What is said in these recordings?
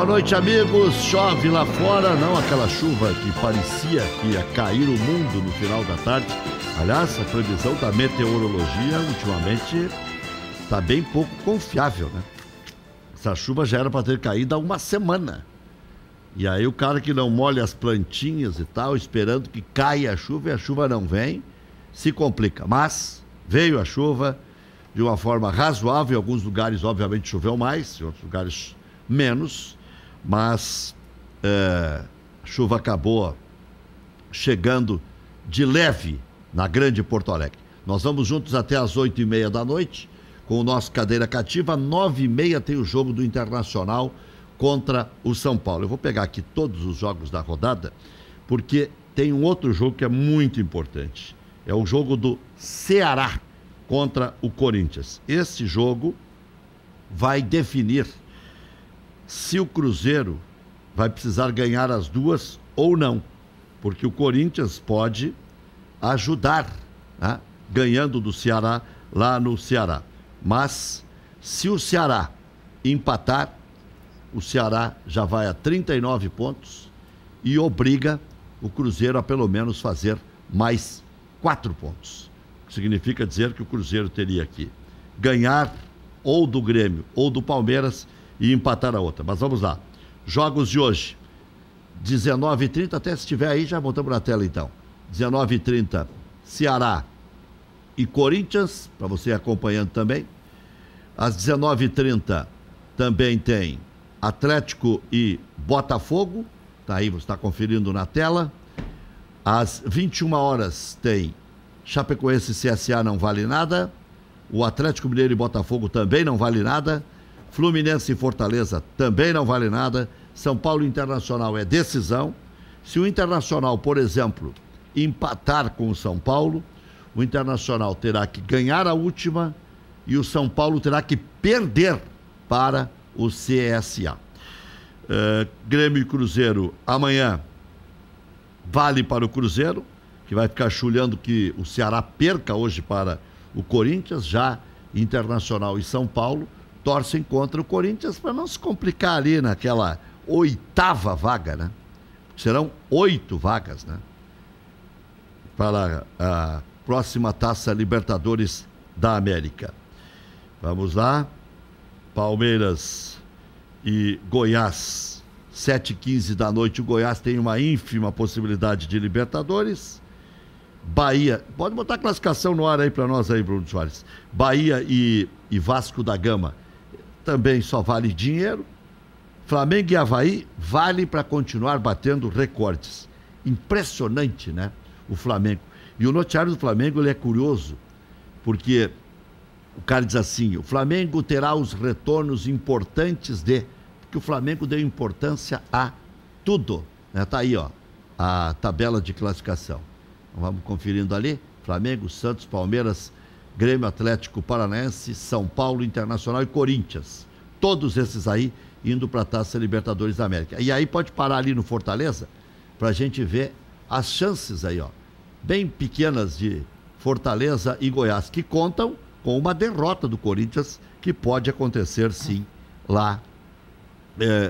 Boa noite, amigos. Chove lá fora, não aquela chuva que parecia que ia cair o mundo no final da tarde. Aliás, a previsão da meteorologia ultimamente está bem pouco confiável, né? Essa chuva já era para ter caído há uma semana. E aí o cara que não molha as plantinhas e tal, esperando que caia a chuva e a chuva não vem, se complica. Mas veio a chuva de uma forma razoável. Em alguns lugares, obviamente, choveu mais, em outros lugares menos. Mas a chuva acabou chegando de leve na grande Porto Alegre. Nós vamos juntos até às 8h30 da noite com o nosso Cadeira Cativa. 9h30 tem o jogo do Internacional contra o São Paulo. Eu vou pegar aqui todos os jogos da rodada, porque tem um outro jogo que é muito importante. É o jogo do Ceará contra o Corinthians. Esse jogo vai definir se o Cruzeiro vai precisar ganhar as duas ou não, porque o Corinthians pode ajudar, né, ganhando do Ceará lá no Ceará. Mas se o Ceará empatar, o Ceará já vai a 39 pontos e obriga o Cruzeiro a pelo menos fazer mais 4 pontos. Significa dizer que o Cruzeiro teria que ganhar ou do Grêmio ou do Palmeiras e empatar a outra. Mas vamos lá. Jogos de hoje. 19h30, até se estiver aí, já botamos na tela então. 19h30, Ceará e Corinthians, para você ir acompanhando também. Às 19h30 também tem Atlético e Botafogo, tá aí, você está conferindo na tela. Às 21 horas tem Chapecoense e CSA, não vale nada. O Atlético Mineiro e Botafogo também não vale nada. Fluminense e Fortaleza também não vale nada. São Paulo Internacional é decisão. Se o Internacional, por exemplo, empatar com o São Paulo, o Internacional terá que ganhar a última e o São Paulo terá que perder para o CSA. Grêmio e Cruzeiro amanhã vale para o Cruzeiro, que vai ficar chulhando que o Ceará perca hoje para o Corinthians. Já Internacional e São Paulo torcem contra o Corinthians para não se complicar ali naquela 8ª vaga, né? Serão 8 vagas, né? Para a próxima Taça Libertadores da América. Vamos lá. Palmeiras e Goiás, 7h15 da noite. O Goiás tem uma ínfima possibilidade de Libertadores. Bahia, pode botar a classificação no ar aí para nós aí, Bruno Soares. Bahia e Vasco da Gama também só vale dinheiro. Flamengo e Avaí vale para continuar batendo recordes. Impressionante, né? O Flamengo. E o noticiário do Flamengo, ele é curioso, porque o cara diz assim: o Flamengo terá os retornos importantes porque o Flamengo deu importância a tudo, né? Tá aí, ó, a tabela de classificação. Vamos conferindo ali: Flamengo, Santos, Palmeiras, Grêmio, Atlético Paranaense, São Paulo, Internacional e Corinthians. Todos esses aí indo para a Taça Libertadores da América. E aí pode parar ali no Fortaleza para a gente ver as chances aí, ó, bem pequenas de Fortaleza e Goiás, que contam com uma derrota do Corinthians, que pode acontecer sim lá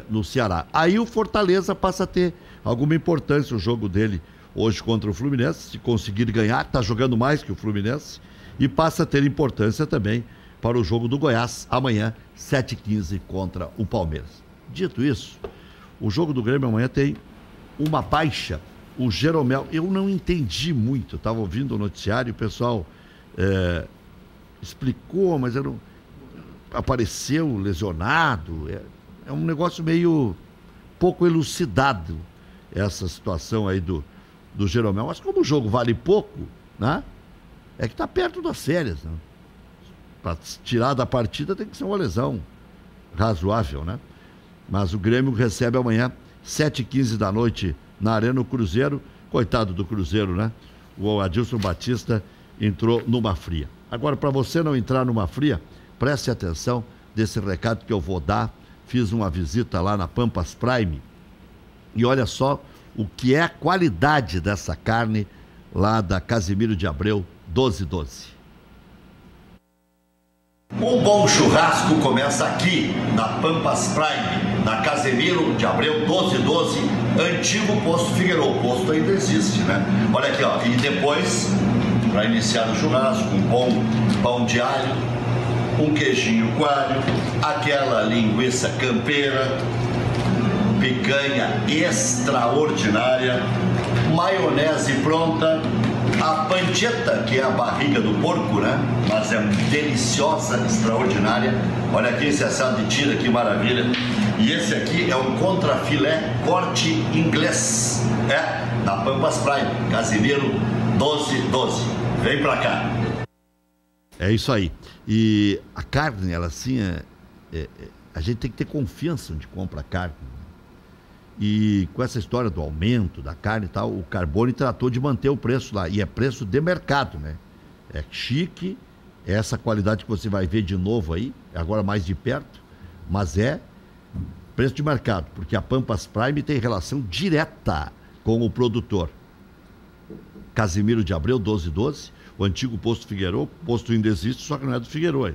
no Ceará. Aí o Fortaleza passa a ter alguma importância, o jogo dele hoje contra o Fluminense, se conseguir ganhar, está jogando mais que o Fluminense, e passa a ter importância também para o jogo do Goiás, amanhã, 7h15 contra o Palmeiras. Dito isso, o jogo do Grêmio amanhã tem uma baixa. O Jeromel, eu não entendi muito, estava ouvindo o noticiário, o pessoal explicou, mas apareceu lesionado. É um negócio meio pouco elucidado, essa situação aí do Jeromel. Mas como o jogo vale pouco, né? É que está perto das férias, né? Para tirar da partida tem que ser uma lesão razoável, né? Mas o Grêmio recebe amanhã, 7h15 da noite, na Arena, o Cruzeiro. Coitado do Cruzeiro, né? O Adilson Batista entrou numa fria. Agora, para você não entrar numa fria, preste atenção desse recado que eu vou dar. Fiz uma visita lá na Pampas Prime e olha só o que é a qualidade dessa carne lá da Casimiro de Abreu 1212. Um bom churrasco começa aqui na Pampas Prime. na Casemiro de Abreu 1212, antigo Posto Figueiró. O posto ainda existe, né? Olha aqui, ó. E depois, para iniciar o churrasco, um bom pão de alho, um queijinho coalho, aquela linguiça campeira, picanha extraordinária, maionese pronta, a pancetta, que é a barriga do porco, né? Mas é deliciosa, extraordinária. Olha aqui esse assado de tira, que maravilha. E esse aqui é um contrafilé corte inglês, da Pampas Prime, Casimiro 1212. Vem pra cá. É isso aí. E a carne, ela assim, a gente tem que ter confiança onde compra a carne. E com essa história do aumento da carne e tal, o Carbone tratou de manter o preço lá. E é preço de mercado, né? É chique, é essa qualidade que você vai ver de novo aí, agora mais de perto, mas é preço de mercado, porque a Pampas Prime tem relação direta com o produtor. Casimiro de Abreu, 1212, o antigo Posto Figueiró, posto ainda existe, só que não é do Figueiró,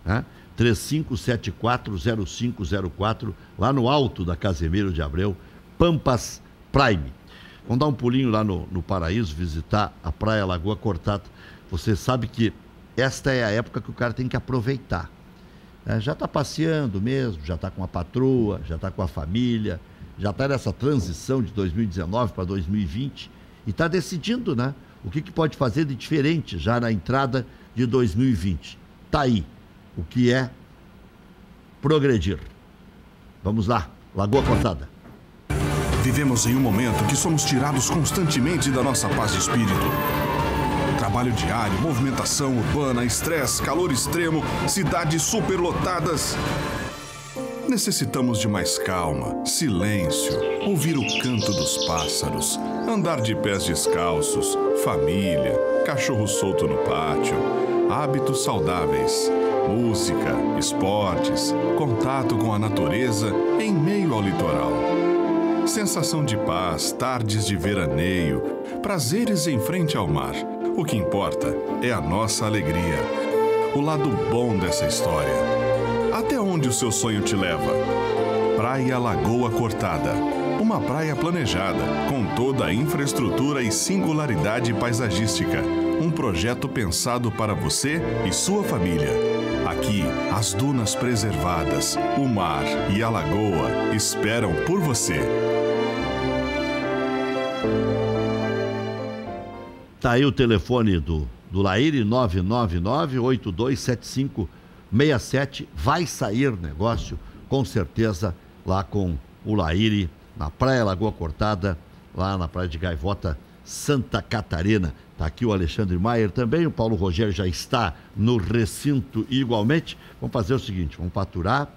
né? 35740504, lá no alto da Casimiro de Abreu, Pampas Prime. Vamos dar um pulinho lá no Paraíso, visitar a Praia Lagoa Cortada. Você sabe que esta é a época que o cara tem que aproveitar. Já está passeando mesmo, já está com a patroa, já está com a família, já está nessa transição de 2019 para 2020 e está decidindo, né, o que pode fazer de diferente já na entrada de 2020. Está aí o que é progredir. Vamos lá, Lagoa Cortada. Vivemos em um momento que somos tirados constantemente da nossa paz de espírito. Trabalho diário, movimentação urbana, estresse, calor extremo, cidades superlotadas. Necessitamos de mais calma, silêncio, ouvir o canto dos pássaros, andar de pés descalços, família, cachorro solto no pátio, hábitos saudáveis, música, esportes, contato com a natureza em meio ao litoral. Sensação de paz, tardes de veraneio, prazeres em frente ao mar. O que importa é a nossa alegria, o lado bom dessa história. Até onde o seu sonho te leva? Praia Lagoa Cortada. Uma praia planejada, com toda a infraestrutura e singularidade paisagística. Um projeto pensado para você e sua família. Aqui, as dunas preservadas, o mar e a lagoa esperam por você. Tá aí o telefone do Laíri, 999-827567. Vai sair negócio, com certeza, lá com o Laíri, na Praia Lagoa Cortada, lá na Praia de Gaivota, Santa Catarina. Tá aqui o Alexandre Maier também, o Paulo Rogério já está no recinto igualmente. Vamos fazer o seguinte, vamos faturar,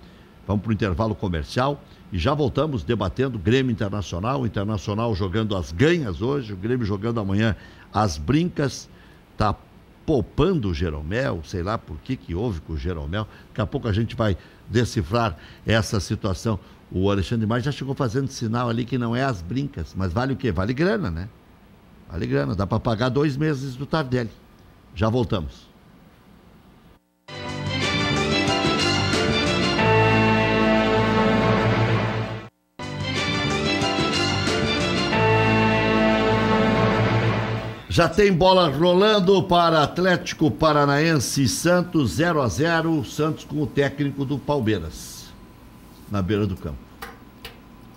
vamos para o intervalo comercial e já voltamos debatendo Grêmio Internacional, o Internacional jogando as ganhas hoje, o Grêmio jogando amanhã as brincas, tá poupando o Jeromel, sei lá por que houve com o Jeromel. Daqui a pouco a gente vai decifrar essa situação. O Alexandre Maier já chegou fazendo sinal ali que não é as brincas, mas vale o quê? Vale grana, né? Vale grana, dá para pagar 2 meses do Tardelli. Já voltamos. Já tem bola rolando para Atlético Paranaense e Santos, 0-0, Santos com o técnico do Palmeiras, na beira do campo.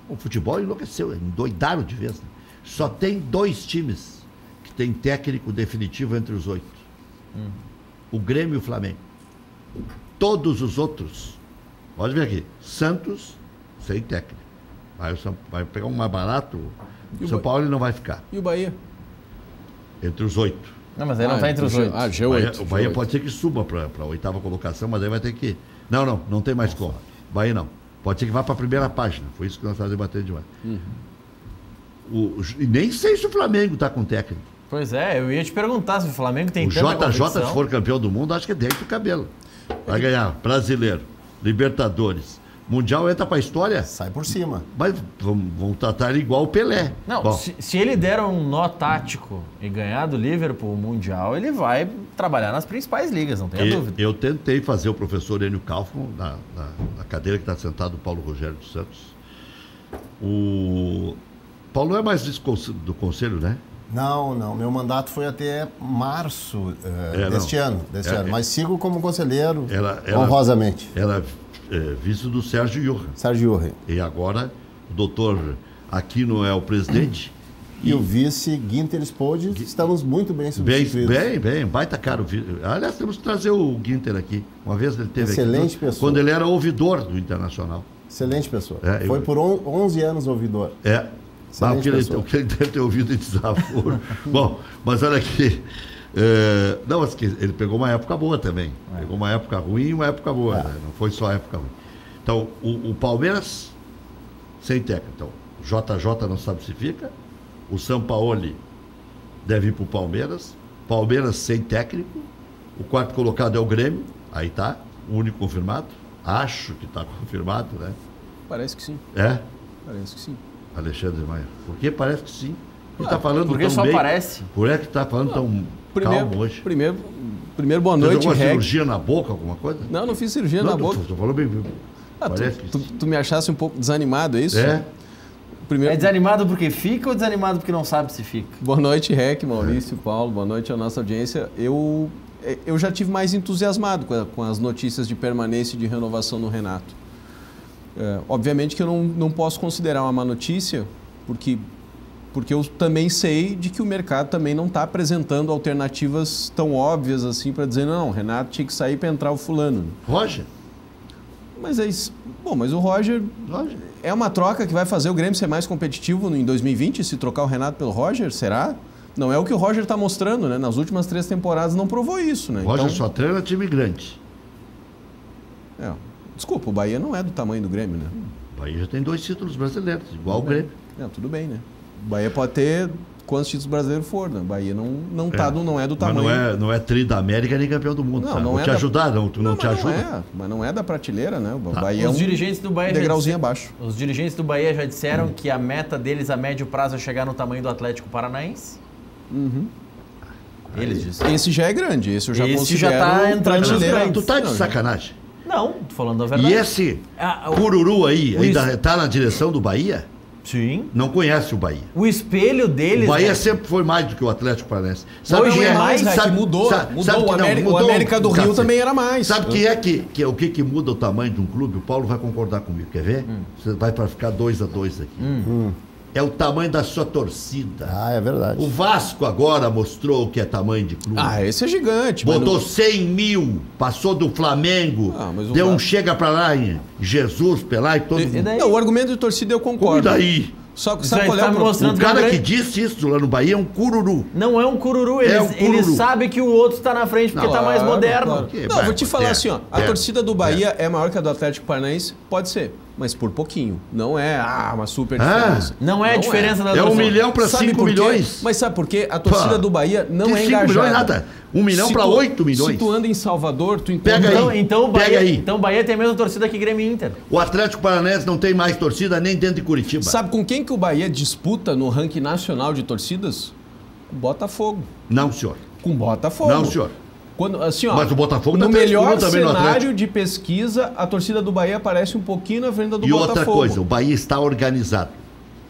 O futebol enlouqueceu, endoidaram de vez, né? Só tem 2 times que tem técnico definitivo entre os 8. O Grêmio e o Flamengo. Todos os outros, pode ver aqui, Santos sem técnico. Vai pegar um mais barato, o São Paulo ele não vai ficar. E o Bahia? Entre os 8. Não, mas aí não está entre os 8. G8. O Bahia pode ser que suba para a 8ª colocação, mas aí vai ter que... Não tem mais como. Bahia não. Pode ser que vá para a primeira página. Foi isso que nós estamos debatendo demais. E nem sei se o Flamengo está com técnico. Pois é, eu ia te perguntar se o Flamengo tem tanta competição. O JJ, se for for campeão do mundo, acho que é dentro do cabelo. Vai ganhar Brasileiro, Libertadores, Mundial entra pra história. Sai por cima. Mas vão tratar ele igual o Pelé. Não, se ele der um nó tático e ganhar do Liverpool o Mundial, ele vai trabalhar nas principais ligas, não tenha dúvida. Eu tentei fazer o professor Enio Kaufmann na cadeira que está sentado o Paulo Rogério dos Santos. O Paulo não é mais do conselho, né? Não. Meu mandato foi até março deste ano. Mas sigo como conselheiro, honrosamente. Era vice do Sérgio Johan. Sérgio Johan. E agora o doutor Aquino é o presidente. E o vice Ginter Spode, estamos muito bem substituídos. Bem, baita caro. Aliás, temos que trazer o Ginter aqui. Uma vez ele teve Excelente aqui. Pessoa. Quando ele era ouvidor do Internacional. Excelente pessoa. Foi por 11 anos ouvidor. O que ele deve ter ouvido em desaforo. Bom, mas olha aqui. Mas ele pegou uma época boa também. Pegou uma época ruim e uma época boa. Né? Não foi só época ruim. Então, o Palmeiras, sem técnico. Então, o JJ não sabe se fica. O Sampaoli deve ir para o Palmeiras. Palmeiras sem técnico. O quarto colocado é o Grêmio. Aí tá, o único confirmado. Acho que está confirmado, né? Parece que sim. Parece que sim. Alexandre Maia. Por que parece que sim? Ele está falando porque tão só bem. parece. Por que está falando tão calmo hoje? Primeiro boa noite, Você jogou cirurgia na boca, alguma coisa? Não fiz cirurgia na boca. Tu falou bem. Tu me achasse um pouco desanimado, é isso? É desanimado porque fica ou desanimado porque não sabe se fica? Boa noite, Rec, Maurício, Paulo. Boa noite à nossa audiência. Eu já tive mais entusiasmado com as notícias de permanência e de renovação no Renato. Obviamente que eu não posso considerar uma má notícia, porque eu também sei de que o mercado também não está apresentando alternativas tão óbvias assim para dizer, não, o Renato tinha que sair para entrar o fulano. Roger? Mas o Roger é uma troca que vai fazer o Grêmio ser mais competitivo em 2020, se trocar o Renato pelo Roger, será? Não é o que o Roger está mostrando, né? Nas últimas 3 temporadas não provou isso, né? O Roger só treina time grande. Desculpa, o Bahia não é do tamanho do Grêmio, né? O Bahia já tem 2 títulos brasileiros, igual o Grêmio. Tudo bem, né? O Bahia pode ter quantos títulos brasileiros for, né? O Bahia não é do tamanho. Mas não é tri da América nem campeão do mundo. Não vou é te ajudar, tu não te ajuda. Mas não é da prateleira, né? O Bahia Os dirigentes do Bahia degrauzinho abaixo. Os dirigentes do Bahia já disseram que a meta deles a médio prazo é chegar no tamanho do Atlético Paranaense. Eles disseram. Esse já é grande, esse eu já considero já tá entrando nos grandes. Tu tá de sacanagem? Não, tô falando a verdade. E esse Cururu aí, ainda tá na direção do Bahia? Sim. Não conhece o Bahia. O espelho deles... O Bahia sempre foi mais do que o Atlético Paranaense. Hoje é mais, que mudou. O América do Rio também era mais. Sabe o que muda o tamanho de um clube? O Paulo vai concordar comigo, quer ver? Você vai para ficar 2-2 aqui. É o tamanho da sua torcida. É verdade. O Vasco agora mostrou o que é tamanho de clube. Esse é gigante. Botou 100 mil, passou do Flamengo, deu um chega pra lá em Jesus, Pelé e todo mundo. Não, o argumento de torcida eu concordo. E daí? Só que sabe qual é o cara que disse isso lá no Bahia é um cururu. Não é um cururu, ele sabe que o outro está na frente porque está mais moderno. Não, vou te falar assim, ó, a torcida do Bahia é maior que a do Atlético Paranaense? Pode ser, mas por pouquinho. Não é uma super diferença. Não é a diferença da torcida. É 1 milhão para 5 milhões. Mas sabe por quê? A torcida do Bahia não é engajada. 5 milhões nada. 1 milhão para 8 milhões. Se tu anda em Salvador, tu encontra... Então o Bahia tem a mesma torcida que Grêmio e Inter. O Atlético Paranaense não tem mais torcida nem dentro de Curitiba. Sabe com quem que o Bahia disputa no ranking nacional de torcidas? Com o Botafogo. Não, senhor. Com o Botafogo. Não, senhor. Mas o Botafogo no melhor cenário de pesquisa, a torcida do Bahia aparece um pouquinho na frente do Botafogo. E outra coisa, o Bahia está organizado.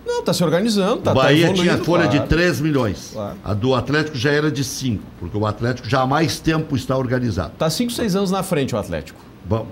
Não, está se organizando. O Bahia tinha folha de 3 milhões. Claro. A do Atlético já era de 5, porque o Atlético já há mais tempo está organizado. Está 5, 6 anos na frente o Atlético. Bom,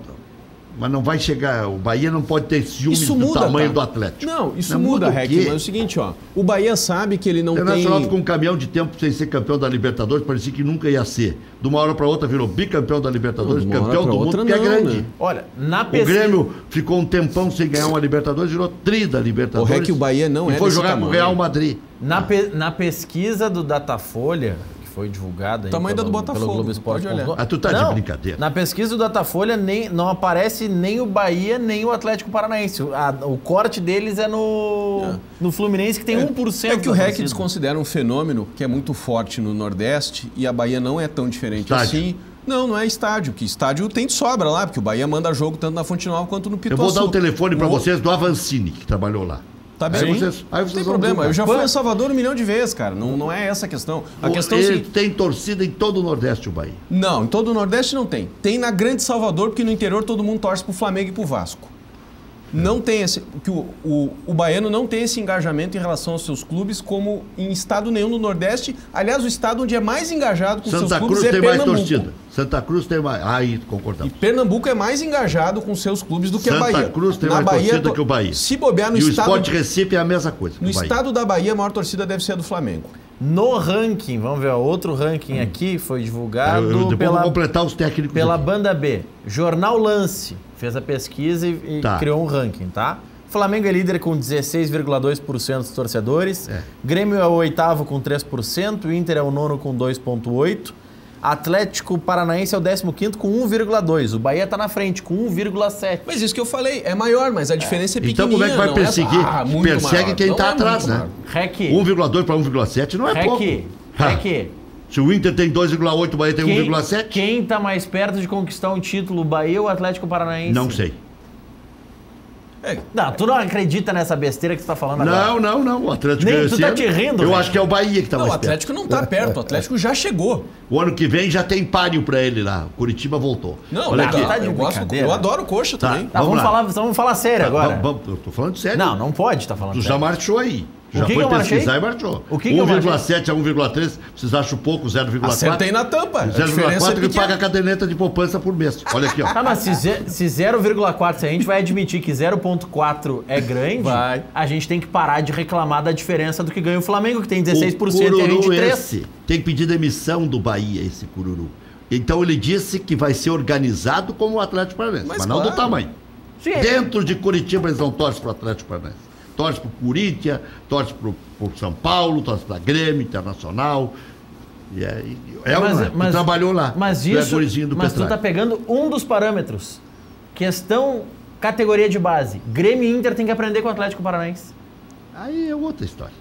mas não vai chegar... O Bahia não pode ter ciúmes do tamanho do Atlético. Não, isso muda, Rec. Mas é o seguinte, ó. O Bahia sabe que ele não tem... O Internacional ficou um caminhão de tempo sem ser campeão da Libertadores, parecia que nunca ia ser. De uma hora para outra virou bicampeão da Libertadores, campeão do mundo, que é grande. Né? Olha, o Grêmio ficou um tempão sem ganhar uma Libertadores, virou tri da Libertadores. O Rec, o Bahia não é e foi jogar com o Real Madrid. Na pesquisa do Datafolha... foi divulgada tamanho do Botafogo, pelo Globo Esporte. Tu tá de brincadeira. Na pesquisa do Datafolha não aparece nem o Bahia, nem o Atlético Paranaense. O corte deles é no Fluminense, que tem 1%. É que o REC desconsidera um fenômeno que é muito forte no Nordeste e a Bahia não é tão diferente assim. Não é estádio, que estádio tem de sobra lá, porque o Bahia manda jogo tanto na Fonte Nova quanto no Pituaçu. Eu vou dar o telefone para vocês do Avancini, que trabalhou lá. Tá bem. Aí vocês não tem problema, eu já fui a Salvador 1 milhão de vezes, cara. Não é essa a questão. A questão ele tem torcida em todo o Nordeste, o Bahia. Não, em todo o Nordeste não tem. Tem na Grande Salvador, porque no interior todo mundo torce pro Flamengo e pro Vasco. Não tem esse... O baiano não tem esse engajamento em relação aos seus clubes como em estado nenhum no Nordeste. Aliás, o estado onde é mais engajado com seus clubes é Pernambuco. Santa Cruz tem mais torcida. Santa Cruz tem mais... Aí, concordamos. E Pernambuco é mais engajado com seus clubes do que a Bahia. Santa Cruz tem mais torcida que o Bahia. Se bobear no estado... E o Sport Recife é a mesma coisa. No estado da Bahia, a maior torcida deve ser a do Flamengo. No ranking, vamos ver, outro ranking aqui foi divulgado depois vou completar os técnicos pela aqui. Banda B. Jornal Lance fez a pesquisa e criou um ranking, tá? Flamengo é líder com 16,2% dos torcedores. Grêmio é o 8º com 3%. O Inter é o 9º com 2,8%. Atlético Paranaense é o 15º com 1,2%. O Bahia está na frente com 1,7%. Mas isso que eu falei, é maior, mas a diferença é pequenininha. Então como é que vai perseguir? Persegue maior. Quem está atrás, né? 1,2 para 1,7 não é pouco. Se o Inter tem 2,8, o Bahia tem 1,7. Quem está mais perto de conquistar um título, o Bahia ou o Atlético Paranaense? Não sei. Não, tu não acredita nessa besteira que tu tá falando agora? Não. O Atlético Nem tu tá te rindo. Eu acho que é o Bahia que tá mais perto. O Atlético não tá perto, o Atlético já chegou. O ano que vem já tem páreo pra ele lá. O Curitiba voltou. Olha aqui. Eu adoro o Coxa também. Vamos falar sério agora. Eu tô falando sério. Não pode estar falando sério. Tu já marchou aí. Já foi pesquisar e marchou. 1,7 a 1,3, vocês acham pouco? 0,4? Acertei na tampa. 0,4 que paga a caderneta de poupança por mês. Olha aqui, ó. Tá, mas se 0,4, se a gente vai admitir que 0,4 é grande, a gente tem que parar de reclamar da diferença do que ganha o Flamengo, que tem 16% e a gente 3%. Tem que pedir demissão do Bahia, esse cururu. Então ele disse que vai ser organizado como o Atlético Paranaense, mas não do tamanho. Sim, dentro de Curitiba eles não torcem para o Atlético Paranaense. Torce para o Corinthians, torce para o São Paulo, torce para Grêmio, Internacional. Trabalhou lá. Mas tu tá pegando um dos parâmetros. Questão categoria de base. Grêmio e Inter tem que aprender com o Atlético Paranaense. Aí é outra história.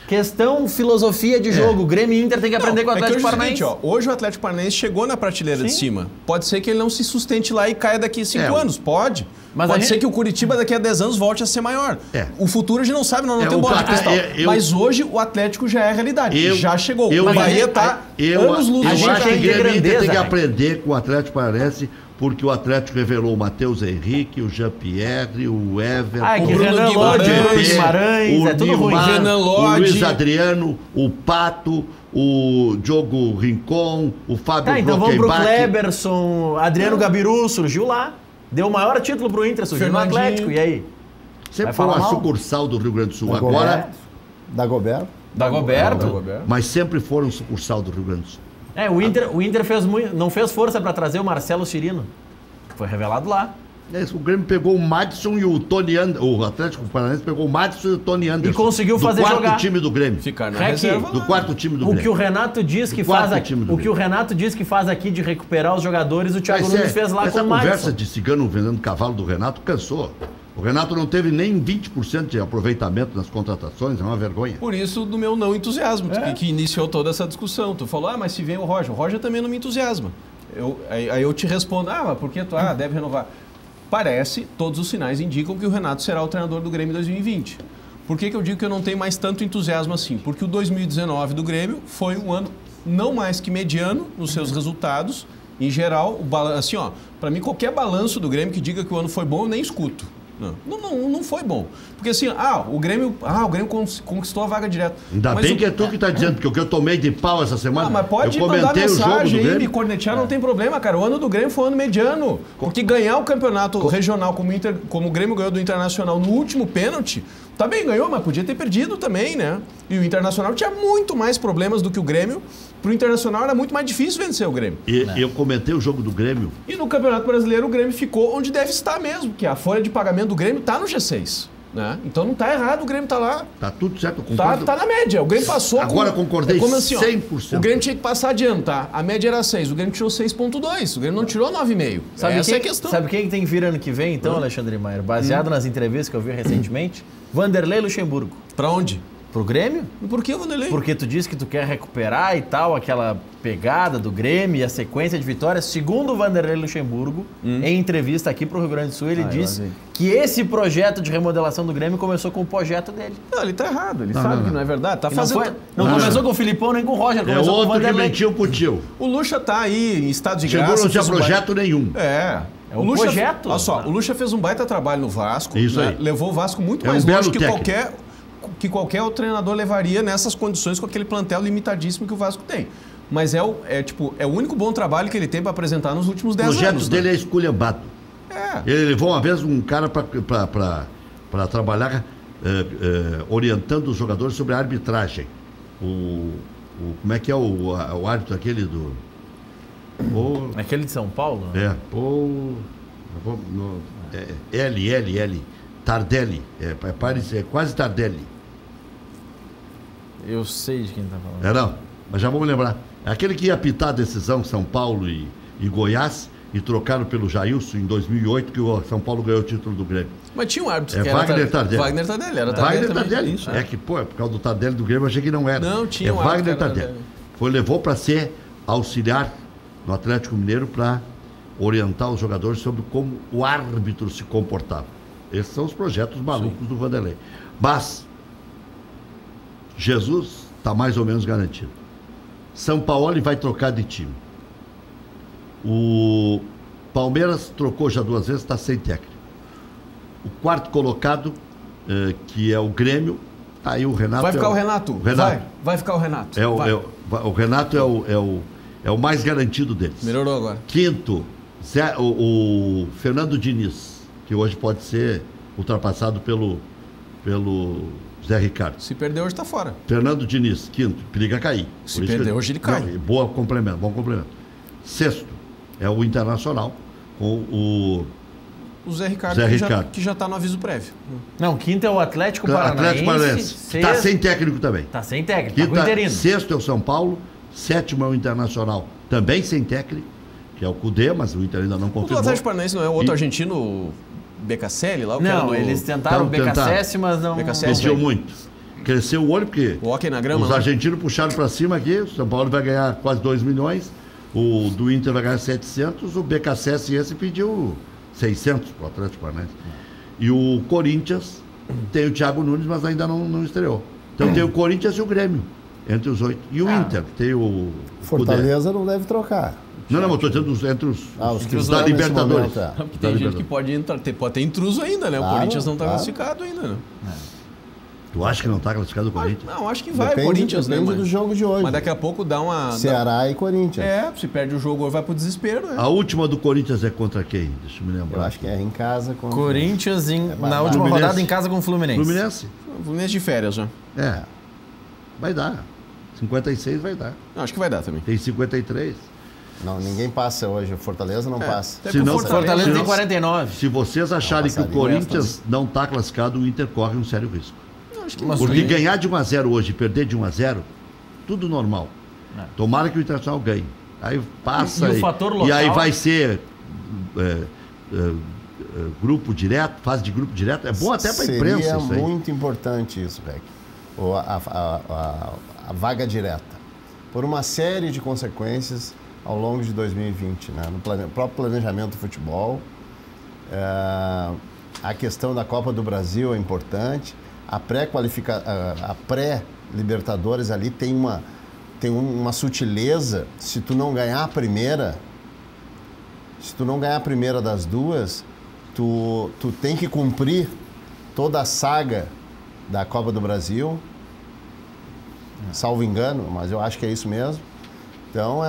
Questão filosofia de jogo. Grêmio e Inter tem que aprender com o Atlético Paranaense. Hoje o Atlético Paranaense chegou na prateleira de cima. Pode ser que ele não se sustente lá e caia daqui a 5 anos. Pode. Mas pode ser que o Curitiba daqui a 10 anos volte a ser maior. O futuro a gente não sabe, não tem bola de cristal. Mas hoje o Atlético já é realidade. Já chegou. O Bahia está anos-luz. Eu acho que o Grêmio e Inter tem que aprender com o Atlético Paranaense, porque o Atlético revelou o Matheus Henrique, o Jean-Pierre, o Everton, o Bruno Guimarães, é tudo ruim. O Luiz Adriano, o Pato, o Diogo Rincon, o Fábio então vamos pro Kleberson, Adriano Gabiru, surgiu lá. Deu o maior título pro Inter, surgiu no Atlético, e aí? Sempre foi uma sucursal do Rio Grande do Sul. Agora... Dagoberto. Mas sempre foram sucursal do Rio Grande do Sul. O Inter não fez força para trazer o Marcelo Cirino, que foi revelado lá. O Grêmio pegou o Madison e o Tony Anderson. O Atlético Paranaense pegou o Madison e o Tony Anderson. E conseguiu fazer jogar. Do quarto time do Grêmio. Ficar na reserva. Do quarto time do Grêmio. O que o Renato diz que faz aqui, aqui de recuperar os jogadores, o Thiago Nunes fez lá com o Madison. Essa conversa de cigano vendendo cavalo do Renato cansou. O Renato não teve nem 20% de aproveitamento nas contratações, é uma vergonha. Por isso, do meu não entusiasmo, que iniciou toda essa discussão. Tu falou, mas se vem o Roger também não me entusiasma. Aí eu te respondo, mas por que tu deve renovar? Parece, todos os sinais indicam que o Renato será o treinador do Grêmio em 2020. Por que eu digo que eu não tenho mais tanto entusiasmo assim? Porque o 2019 do Grêmio foi um ano não mais que mediano nos seus resultados. Em geral, assim, para mim, qualquer balanço do Grêmio que diga que o ano foi bom, eu nem escuto. Não foi bom. Porque assim, o Grêmio conquistou a vaga direta. Ainda bem que é tu que tá dizendo, porque o que eu tomei de pau essa semana, mas pode mandar mensagem aí, me cornetear, não tem problema, cara. O ano do Grêmio foi um ano mediano. Porque ganhar o campeonato regional como o Grêmio ganhou do Internacional no último pênalti, tá bem, ganhou, mas podia ter perdido também, né? E o Internacional tinha muito mais problemas do que o Grêmio. Pro Internacional era muito mais difícil vencer o Grêmio. Eu comentei o jogo do Grêmio. E no Campeonato Brasileiro o Grêmio ficou onde deve estar mesmo, que a folha de pagamento do Grêmio tá no G6. Né? Então não tá errado, o Grêmio tá lá. Tá tudo certo, eu concordo. Tá na média. O Grêmio passou. Agora concordei assim, 100%. O Grêmio tinha que passar de ano, tá? A média era 6, o Grêmio tirou 6,2. O Grêmio não tirou 9,5. Essa é a questão. Sabe quem tem que vir ano que vem, então, Alexandre Maier? Baseado nas entrevistas que eu vi recentemente, Vanderlei Luxemburgo. Pra onde? Pro Grêmio? E por que, Vanderlei? Porque tu disse que tu quer recuperar e tal, aquela pegada do Grêmio e a sequência de vitórias. Segundo o Vanderlei Luxemburgo, em entrevista aqui pro Rio Grande do Sul, ele disse que esse projeto de remodelação do Grêmio começou com o projeto dele. Não, ele tá errado, ele sabe que não é verdade. Tá fazendo... Não começou com o Filipão nem com o Roger, começou com o Vanderlei. Que mentiu pro tio. O Lucha tá aí em estado de graça. Não tinha projeto nenhum. É um projeto. Olha só, o Lucha fez um baita trabalho no Vasco. Isso aí. Levou o Vasco muito mais longe que qualquer outro treinador levaria nessas condições com aquele plantel limitadíssimo que o Vasco tem. Mas é o único bom trabalho que ele tem para apresentar nos últimos 10 anos. O projeto dele é esculhambado. Ele levou uma vez um cara para trabalhar orientando os jogadores sobre a arbitragem. Como é que é o árbitro aquele do... Aquele de São Paulo? Né? L. Tardelli. É quase Tardelli. Eu sei de quem tá falando. Não, mas já vamos lembrar. É aquele que ia apitar a decisão São Paulo e Goiás e trocaram pelo Jailson em 2008, que o São Paulo ganhou o título do Grêmio. Mas tinha um árbitro que Wagner Tardelli. Wagner Tardelli, era Wagner Tardelli. Isso. Por causa do Tardelli do Grêmio, eu achei que não era. Não, tinha um Wagner Tardelli. Levou para ser auxiliar no Atlético Mineiro para orientar os jogadores sobre como o árbitro se comportava. Esses são os projetos malucos do Vanderlei. Mas Jesus está mais ou menos garantido. São Paulo vai trocar de time. O Palmeiras trocou já 2 vezes, está sem técnico. O quarto colocado, que é o Grêmio, tá aí o Renato. Vai ficar o Renato? Vai ficar o Renato. O Renato é o mais garantido deles. Melhorou agora. Quinto, o Fernando Diniz, que hoje pode ser ultrapassado pelo Zé Ricardo. Se perder hoje está fora. Fernando Diniz, quinto, periga cair. Se perder hoje ele cai. Bom complemento. Sexto é o Internacional, com o Zé Ricardo, que já está no aviso prévio. Não, quinto é o Atlético Paranaense. Está sem técnico também. Está sem técnico, está com interino. Sexto é o São Paulo, sétimo é o Internacional, também sem técnico, que é o Cudê, mas o Inter ainda não confirmou. O Atlético Paranaense não é o outro argentino... BKSL lá? Não, eles tentaram o BKSS, mas não... Mexeu muito. Cresceu o olho porque o hockey na grama, os argentinos puxaram para cima aqui, o São Paulo vai ganhar quase 2 milhões, o do Inter vai ganhar 700, o BKSS esse pediu 600 para o Atlético Paranaense. E o Corinthians tem o Thiago Nunes, mas ainda não estreou. Então tem o Corinthians e o Grêmio, entre os 8. E o Inter, tem o... Fortaleza não deve trocar. Não, eu estou dizendo entre os da Libertadores. Porque tem gente que pode entrar, pode ter intruso ainda, né? O Corinthians não está classificado ainda, né? Tu acha que não está classificado o Corinthians? Não, acho que vai o Corinthians, depende do jogo de hoje. Mas daqui a pouco dá uma... Ceará e Corinthians. Se perde o jogo, vai pro desespero, né? A última do Corinthians é contra quem? Deixa eu me lembrar. Eu acho que é em casa com... Corinthians na última rodada em casa com o Fluminense. Fluminense de férias já. Vai dar. 56 vai dar. Acho que vai dar também. Tem 53. Não, ninguém passa hoje. O Fortaleza não passa. Fortaleza tem 49. Se vocês acharem que o Corinthians não está classificado, o Inter corre um sério risco. Porque ganhar de 1-0 hoje e perder de 1-0, tudo normal. Tomara que o Internacional ganhe. Aí passa o fator local... e aí vai ser grupo direto, fase de grupo direto. É bom até para a imprensa. Seria muito importante isso, Beck. A vaga direta. Por uma série de consequências ao longo de 2020, né? No próprio planejamento do futebol. A questão da Copa do Brasil é importante. A pré-Libertadores ali tem uma sutileza. Se tu não ganhar a primeira das duas, tu tem que cumprir toda a saga da Copa do Brasil, salvo engano, mas eu acho que é isso mesmo. Então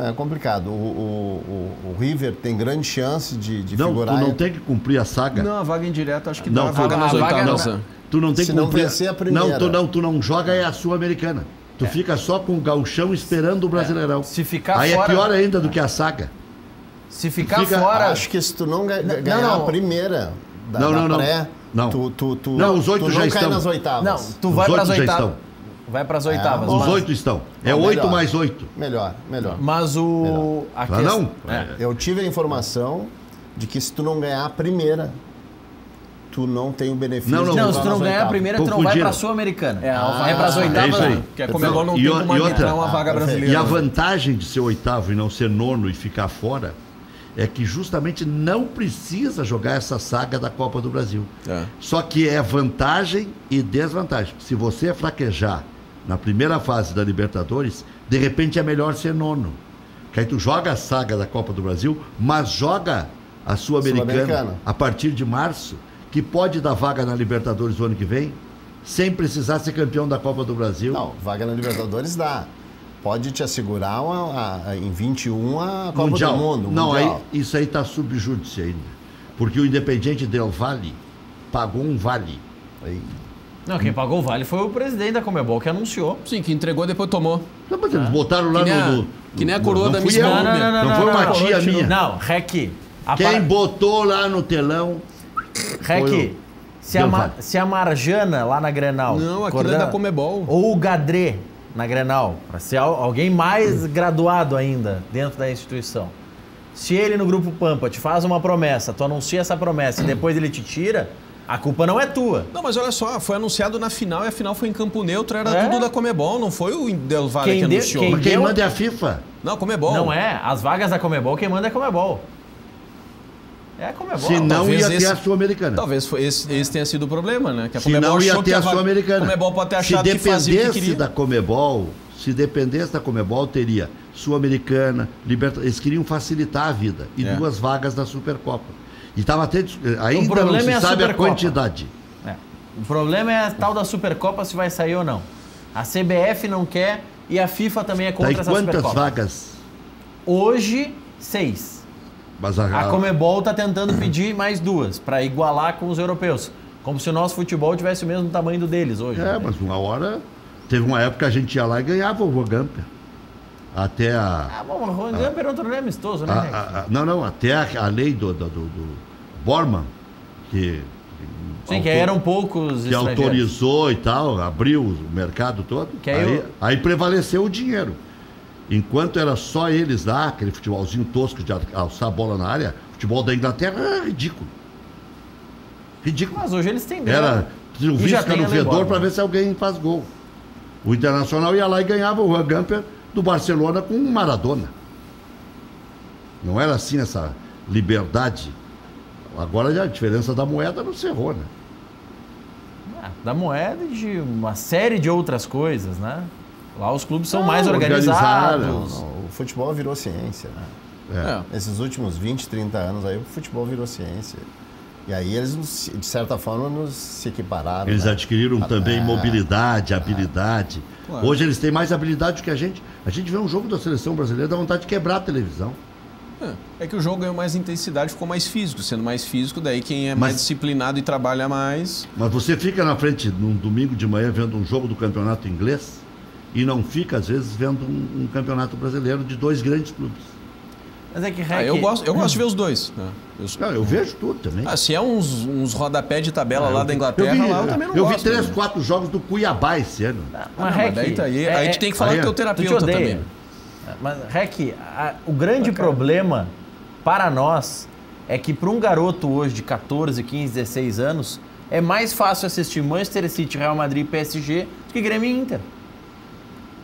é complicado. O River tem grande chance de figurar. Tu não tem que cumprir a saga. Não, a vaga indireta acho que dá a vaga nas oitavas. Tu não tem que cumprir. Não vencer a primeira. Tu não joga a Sul-Americana. Tu fica só com o gauchão esperando o Brasileirão. Se ficar aí fora... é pior ainda do que a saga. Se ficar fora... Acho que se tu não ganhar a primeira da pré... Não, os 8 já estão. Nas oitavas. Não, tu vai para as oitavas. Vai para as oitavas. Os 8 estão. É 8 mais 8. Melhor. Mas o... Não? Eu tive a informação de que se tu não ganhar a primeira tu não tem o benefício. Não, se tu não ganhar a primeira, tu não vai pra Sul-Americana. Vai pras oitavas. Porque a Conmebol não tem como arbitrar uma vaga brasileira. E a vantagem de ser oitavo e não ser nono e ficar fora é que justamente não precisa jogar essa saga da Copa do Brasil. Só que é vantagem e desvantagem. Se você fraquejar na primeira fase da Libertadores, de repente é melhor ser nono. Que aí tu joga a saga da Copa do Brasil, mas joga a Sul-Americana a partir de março, que pode dar vaga na Libertadores o ano que vem, sem precisar ser campeão da Copa do Brasil. Não, vaga na Libertadores dá. Pode te assegurar em 21 a Copa do Mundo. Não, isso aí está subjúdice ainda. Porque o Independiente Del Valle pagou um vale. Não, quem pagou o vale foi o presidente da Conmebol, que anunciou. Sim, que entregou depois tomou. Não, mas eles botaram lá que nem a coroa da Miss Colômbia. Não foi uma tia minha. Não, Rec. Quem botou lá no telão... Rec, se a Marjana lá na Grenal... Não, aquilo é da Conmebol. Ou o Gadré na Grenal, para ser alguém mais graduado ainda dentro da instituição. Se ele no Grupo Pampa te faz uma promessa, tu anuncia essa promessa e depois ele te tira, a culpa não é tua. Não, mas olha só, foi anunciado na final e a final foi em campo neutro, era tudo da Conmebol, não foi o Del Valle que anunciou. Quem manda é a FIFA. Não, Conmebol. Não é, as vagas da Conmebol, quem manda é a Conmebol. É a Conmebol. Se não ia ter a Sul-Americana. Talvez esse tenha sido o problema, né? Que a Se não ia ter a Sul-Americana. A Conmebol pode ter achado que fazia o que queria. Se dependesse da Conmebol, teria Sul-Americana, Libertadores. Eles queriam facilitar a vida. E 2 vagas da Supercopa. E estava até... Ainda não se sabe a quantidade. O problema é a tal da Supercopa, se vai sair ou não. A CBF não quer e a FIFA também é contra essa Supercopa. Quantas vagas? Hoje, 6. Mas a Conmebol está tentando pedir mais 2 para igualar com os europeus. Como se o nosso futebol tivesse o mesmo tamanho do deles hoje. Mas uma hora... Teve uma época que a gente ia lá e ganhava o Rogamper. Até a... o Rogamper era um torneio amistoso, né? Não, até a lei do Bormann, que eram poucos que autorizou e tal, abriu o mercado todo. Aí prevaleceu o dinheiro. Enquanto era só eles lá, aquele futebolzinho tosco de alçar a bola na área, o futebol da Inglaterra era ridículo. Mas hoje eles têm grana. Era o visca no vedor para ver se alguém faz gol. O Internacional ia lá e ganhava o Rogamper do Barcelona com um Maradona. Não era assim essa liberdade. Agora a diferença da moeda não cerrou, né? Da moeda e de uma série de outras coisas, né? Lá os clubes são mais organizados. O futebol virou ciência. Nesses últimos 20, 30 anos aí, o futebol virou ciência. E aí eles, de certa forma, nos se equipararam. Eles adquiriram também mobilidade, habilidade. Claro. Hoje eles têm mais habilidade do que a gente. A gente vê um jogo da seleção brasileira, dá vontade de quebrar a televisão. É que o jogo ganhou mais intensidade, ficou mais físico. Sendo mais físico, daí quem é mais disciplinado e trabalha mais... Mas você fica na frente, num domingo de manhã, vendo um jogo do campeonato inglês e não fica, às vezes, vendo um campeonato brasileiro de 2 grandes clubes. Mas é que eu gosto de ver os dois. Eu vejo tudo também. Se é uns rodapé de tabela lá da Inglaterra, eu também não gosto. Eu vi 3, 4 jogos do Cuiabá esse ano. Mas daí a gente tem que falar que é o terapeuta também. Mas, Rec, o grande problema para nós é que para um garoto hoje de 14, 15, 16 anos, é mais fácil assistir Manchester City, Real Madrid e PSG do que Grêmio e Inter.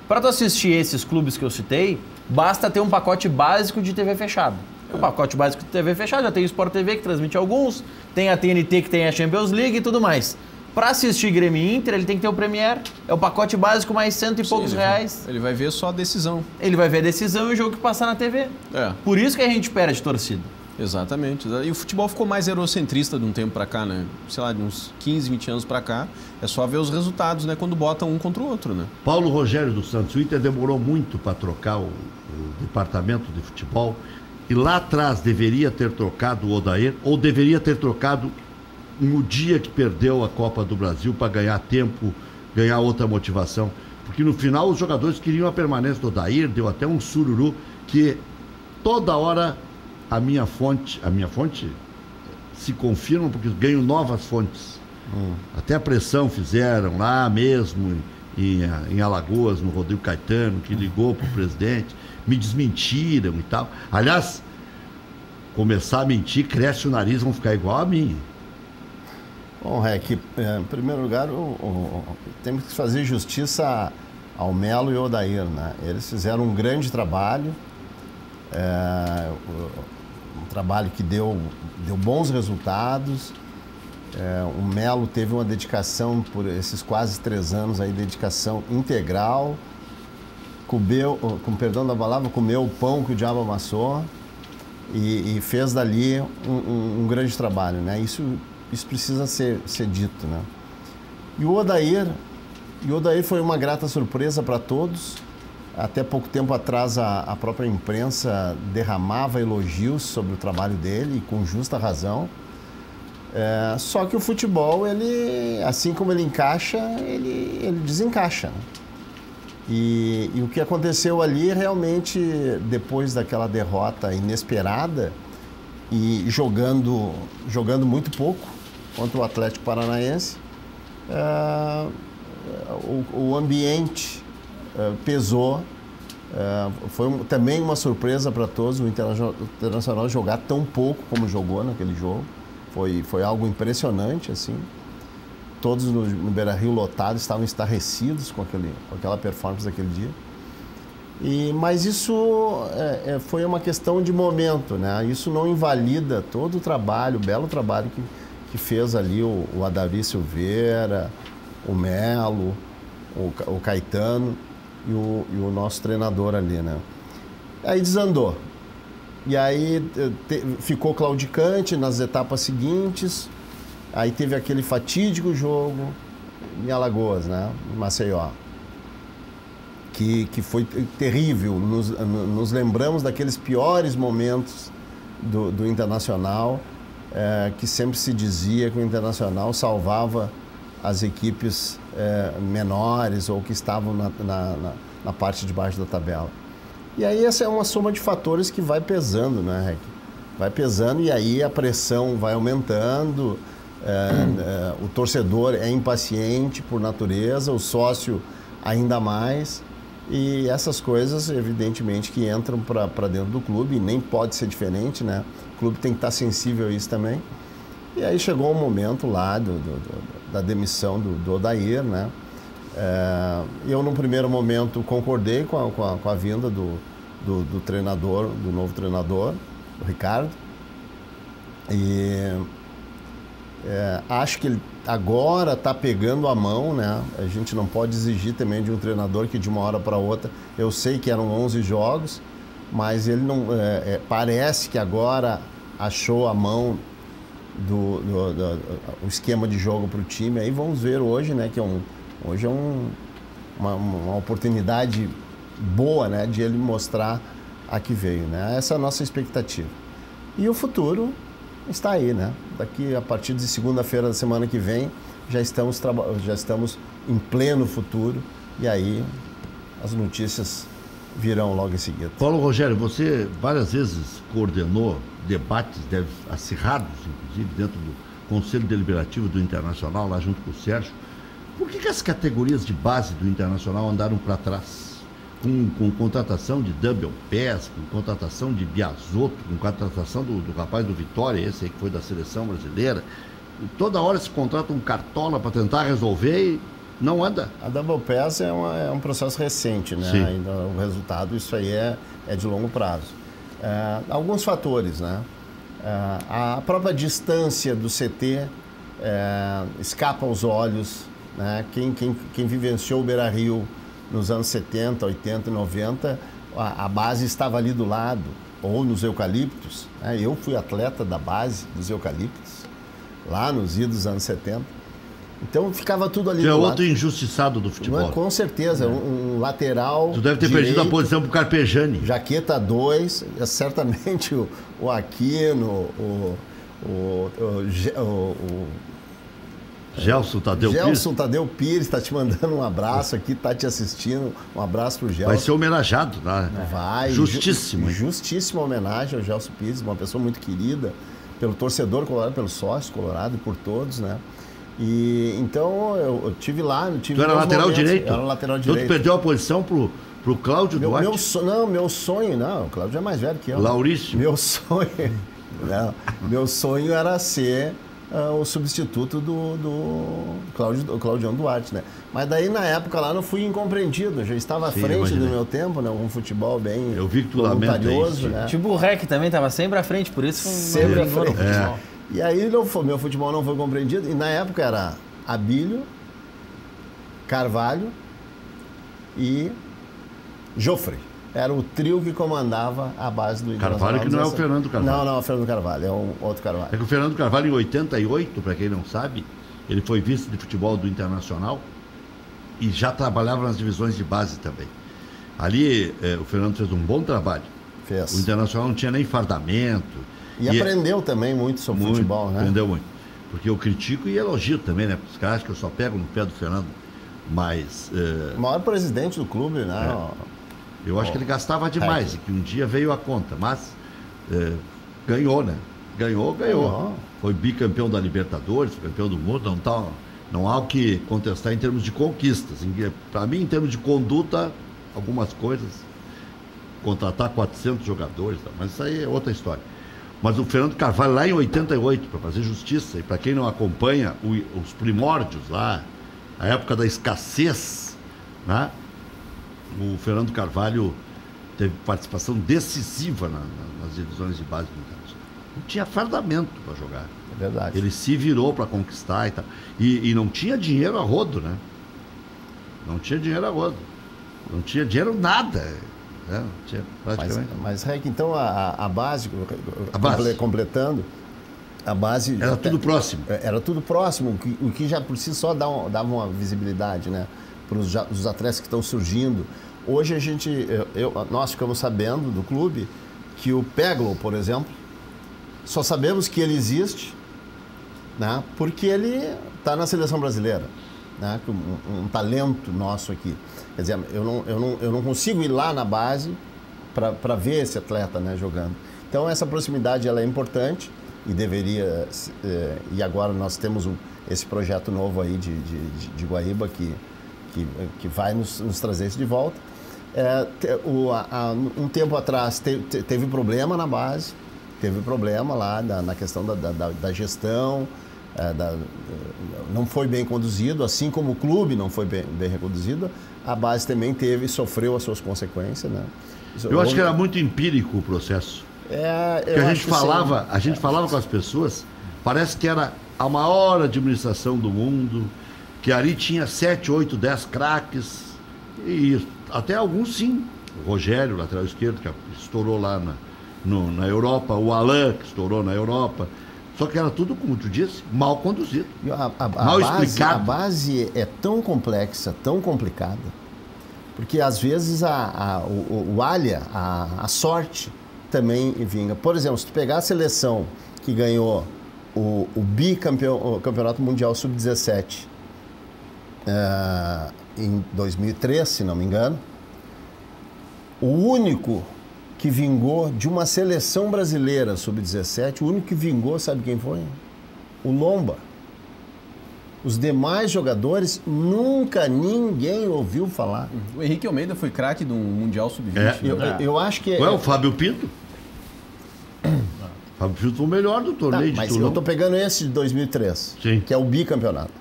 Para tu assistir esses clubes que eu citei, basta ter um pacote básico de TV fechado. O pacote básico de TV fechado já tem o Sport TV, que transmite alguns, tem a TNT, que tem a Champions League e tudo mais. Para assistir Grêmio e Inter, ele tem que ter o Premier. É o pacote básico mais R$100 e poucos reais. Ele vai ver só a decisão. Ele vai ver a decisão e o jogo que passar na TV. Por isso que a gente perde torcida. Exatamente. E o futebol ficou mais eurocentrista de um tempo para cá, né? Sei lá, de uns 15, 20 anos para cá. É só ver os resultados, né? Quando botam um contra o outro, né? Paulo Rogério dos Santos, o Inter demorou muito para trocar o departamento de futebol. E lá atrás deveria ter trocado o Odair, ou deveria ter trocado no dia que perdeu a Copa do Brasil para ganhar tempo, ganhar outra motivação. Porque no final os jogadores queriam a permanência do Odair, deu até um sururu que toda hora a minha fonte se confirma porque ganham novas fontes. Até a pressão fizeram lá mesmo em Alagoas, no Rodrigo Caetano, que ligou para o presidente, me desmentiram e tal. Aliás, começar a mentir, cresce o nariz, vão ficar igual a mim. Bom, Rec, em primeiro lugar, temos que fazer justiça ao Melo e ao Odair, né? Eles fizeram um grande trabalho, um trabalho que deu bons resultados. O Melo teve uma dedicação, por esses quase 3 anos, aí, dedicação integral, com perdão da palavra, comeu o pão que o diabo amassou e fez dali um grande trabalho, né? Isso precisa ser dito, né? E o Odair foi uma grata surpresa para todos. Até pouco tempo atrás a própria imprensa derramava elogios sobre o trabalho dele, e com justa razão. Só que o futebol, ele, assim como ele encaixa, ele desencaixa, né? E o que aconteceu ali, realmente, depois daquela derrota inesperada e jogando muito pouco contra o Atlético Paranaense, o ambiente pesou. Foi também uma surpresa para todos o Internacional jogar tão pouco como jogou naquele jogo. Foi algo impressionante, assim. Todos no Beira-Rio lotado estavam estarrecidos com aquela performance daquele dia. Mas isso foi uma questão de momento, né? Isso não invalida todo o trabalho, o belo trabalho que fez ali o Adavi Silveira, o Melo, o Caetano e o nosso treinador ali, né? Aí desandou. E aí ficou claudicante nas etapas seguintes. Aí teve aquele fatídico jogo em Alagoas, né? Em Maceió. Que foi terrível. Nos lembramos daqueles piores momentos do Internacional, que sempre se dizia que o Internacional salvava as equipes menores ou que estavam na parte de baixo da tabela. E aí essa é uma soma de fatores que vai pesando, né, Rec? Vai pesando e aí a pressão vai aumentando, o torcedor é impaciente por natureza, o sócio ainda mais. E essas coisas, evidentemente, que entram para dentro do clube, e nem pode ser diferente, né? O clube tem que estar sensível a isso também. E aí chegou o momento lá da demissão do Odair, né? Eu, num primeiro momento, concordei com a vinda do treinador, do novo treinador, o Ricardo. E acho que ele agora está pegando a mão, né? A gente não pode exigir também de um treinador que de uma hora para outra... Eu sei que eram 11 jogos, mas ele não... parece que agora achou a mão o esquema de jogo para o time. Aí vamos ver hoje, né? Que hoje é uma oportunidade boa, né? De ele mostrar a que veio, né? Essa é a nossa expectativa. E o futuro está aí, né? Daqui, a partir de segunda-feira da semana que vem, já estamos em pleno futuro, e aí as notícias virão logo em seguida. Paulo Rogério, você várias vezes coordenou debates acirrados, inclusive dentro do Conselho Deliberativo do Internacional, lá junto com o Sérgio. Por que as categorias de base do Internacional andaram para trás? Com contratação de Double Pass, com contratação de Biasotto, com contratação do rapaz do Vitória, esse aí que foi da seleção brasileira. E toda hora se contrata um cartola para tentar resolver e não anda. A Double Pass é um processo recente, né? Sim. Ainda o resultado, isso aí é de longo prazo. Alguns fatores, né? A própria distância do CT escapa aos olhos, né? Quem vivenciou o Beira-Rio nos anos 70, 80 e 90, a base estava ali do lado, ou nos eucaliptos, né? Eu fui atleta da base dos eucaliptos, lá nos idos dos anos 70. Então ficava tudo ali do lado. É outro injustiçado do futebol. Com certeza, um lateral. Tu deve ter perdido a posição pro Carpegiani. Jaqueta 2, certamente o Aquino, Gelson Tadeu Pires está te mandando um abraço aqui, está te assistindo. Um abraço pro Gelson. Vai ser homenageado, tá? Vai. Justíssimo. Justíssima homenagem ao Gelson Pires, uma pessoa muito querida pelo torcedor colorado, pelo sócio colorado e por todos, né? E então eu tive lá. Tu era lateral direito? Era lateral direito. Então tu perdeu a posição pro Cláudio Duarte? Meu sonho, não, o Cláudio é mais velho que eu. Laurício. Meu sonho era ser o substituto do Claudião Duarte, né? Mas daí, na época lá, não fui incompreendido. Eu já estava à frente do meu tempo, né? Um futebol bem eu vi que tu voluntarioso, né? Tipo o REC também estava sempre à frente, por isso sempre à frente. E aí, meu futebol não foi compreendido. E na época era Abílio, Carvalho e Jofre. Era o trio que comandava a base do Internacional. Carvalho, que não é o Fernando Carvalho. Não é o Fernando Carvalho, é um outro Carvalho. É que o Fernando Carvalho, em 88, para quem não sabe, ele foi vice de futebol do Internacional e já trabalhava nas divisões de base também. Ali, o Fernando fez um bom trabalho. Fez. O Internacional não tinha nem fardamento. E aprendeu também muito sobre futebol, né? Aprendeu muito. Porque eu critico e elogio também, né? Os caras que eu só pego no pé do Fernando. Mas... O maior presidente do clube, né? Eu acho que ele gastava demais e que um dia veio a conta, mas ganhou, né? Ganhou. Foi bicampeão da Libertadores, campeão do mundo, não há o que contestar em termos de conquistas. Para mim, em termos de conduta, algumas coisas, contratar 400 jogadores, mas isso aí é outra história. Mas o Fernando Carvalho, lá em 88, para fazer justiça, e para quem não acompanha os primórdios lá, a época da escassez, né? O Fernando Carvalho teve participação decisiva nas divisões de base do Internacional. Não tinha fardamento para jogar. É verdade. Ele se virou para conquistar e tal. E não tinha dinheiro a rodo, né? Não tinha dinheiro a rodo. Não tinha dinheiro nada. Né? Não tinha praticamente. Mas Rec, então a base, completando, a base... Era tudo próximo. Era tudo próximo, o que já por si só dava uma visibilidade, né? Para os atletas que estão surgindo. Hoje nós ficamos sabendo do clube que o Peglo, por exemplo, só sabemos que ele existe, né, porque ele está na seleção brasileira, né, um talento nosso aqui. Quer dizer, eu não consigo ir lá na base para ver esse atleta, né, jogando. Então essa proximidade ela é importante e deveria. E agora nós temos esse projeto novo aí de Guaíba que vai nos trazer isso de volta. Um tempo atrás teve problema na base, teve problema lá na questão da gestão, não foi bem conduzido, assim como o clube não foi bem conduzido, a base também sofreu as suas consequências, né? Eu acho que era muito empírico o processo. Porque a gente falava com as pessoas, parece que era a maior administração do mundo, que ali tinha 7, 8, 10 craques, e até alguns sim. O Rogério, lateral esquerdo, que estourou lá na Europa, o Alain, que estourou na Europa. Só que era tudo, como tu disse, mal conduzido, mal explicado. A base é tão complexa, tão complicada, porque às vezes o alha, a sorte também vinga. Por exemplo, se tu pegar a seleção que ganhou o Campeonato Mundial Sub-17, em 2003, se não me engano, o único que vingou de uma seleção brasileira sub-17, o único que vingou, sabe quem foi? O Lomba. Os demais jogadores, nunca ninguém ouviu falar. O Henrique Almeida foi craque do Mundial Sub-20. Eu acho que... Ué, o Fábio Pinto? O Fábio Pinto foi o melhor do torneio de mas Toulon. eu estou pegando esse de 2003, Sim. Que é o bicampeonato.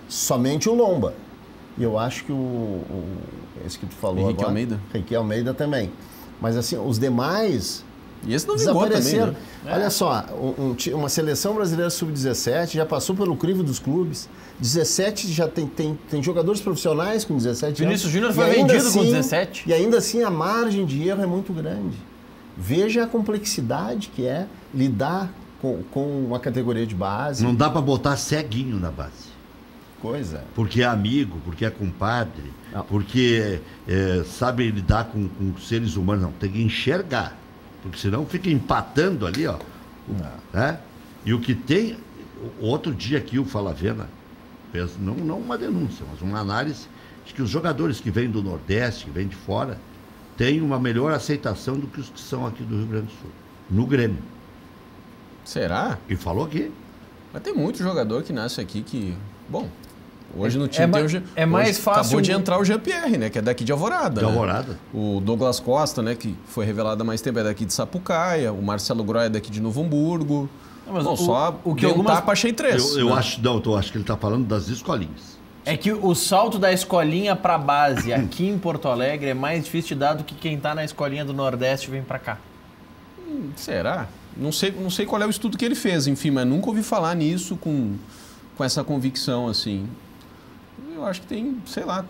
Somente o Lomba. E eu acho que esse que tu falou Henrique agora... Almeida. Henrique Almeida também. Mas assim, os demais... E esse não desapareceram. Também, né? Olha só, uma seleção brasileira sub-17 já passou pelo crivo dos clubes. 17 já tem jogadores profissionais com 17 anos. Vinícius Júnior foi vendido com 17. E ainda assim a margem de erro é muito grande. Veja a complexidade que é lidar com uma categoria de base. Não dá para botar ceguinho na base. Coisa. Porque é amigo, porque é compadre, porque sabe lidar com seres humanos. Não, tem que enxergar. Porque senão fica empatando ali, ó. Né? E o que tem... Outro dia aqui o Falavena fez, não uma denúncia, mas uma análise de que os jogadores que vêm do Nordeste, que vêm de fora, têm uma melhor aceitação do que os que são aqui do Rio Grande do Sul. No Grêmio. Será? E falou aqui. Mas tem muito jogador que nasce aqui que... Bom... Hoje no time é mais fácil. Acabou de entrar o Jean-Pierre, né? Que é daqui de Alvorada. De Alvorada. Né? O Douglas Costa, né? Que foi revelado há mais tempo, é daqui de Sapucaia. O Marcelo Groy é daqui de Novo Hamburgo. Mas bom, só o que algumas... tapa, achei 3. Eu acho que ele está falando das escolinhas. É que o salto da escolinha para base aqui em Porto Alegre é mais difícil de dar do que quem está na escolinha do Nordeste vem para cá. Será? Não sei qual é o estudo que ele fez, enfim, mas nunca ouvi falar nisso com essa convicção, assim. Eu acho que tem, sei lá,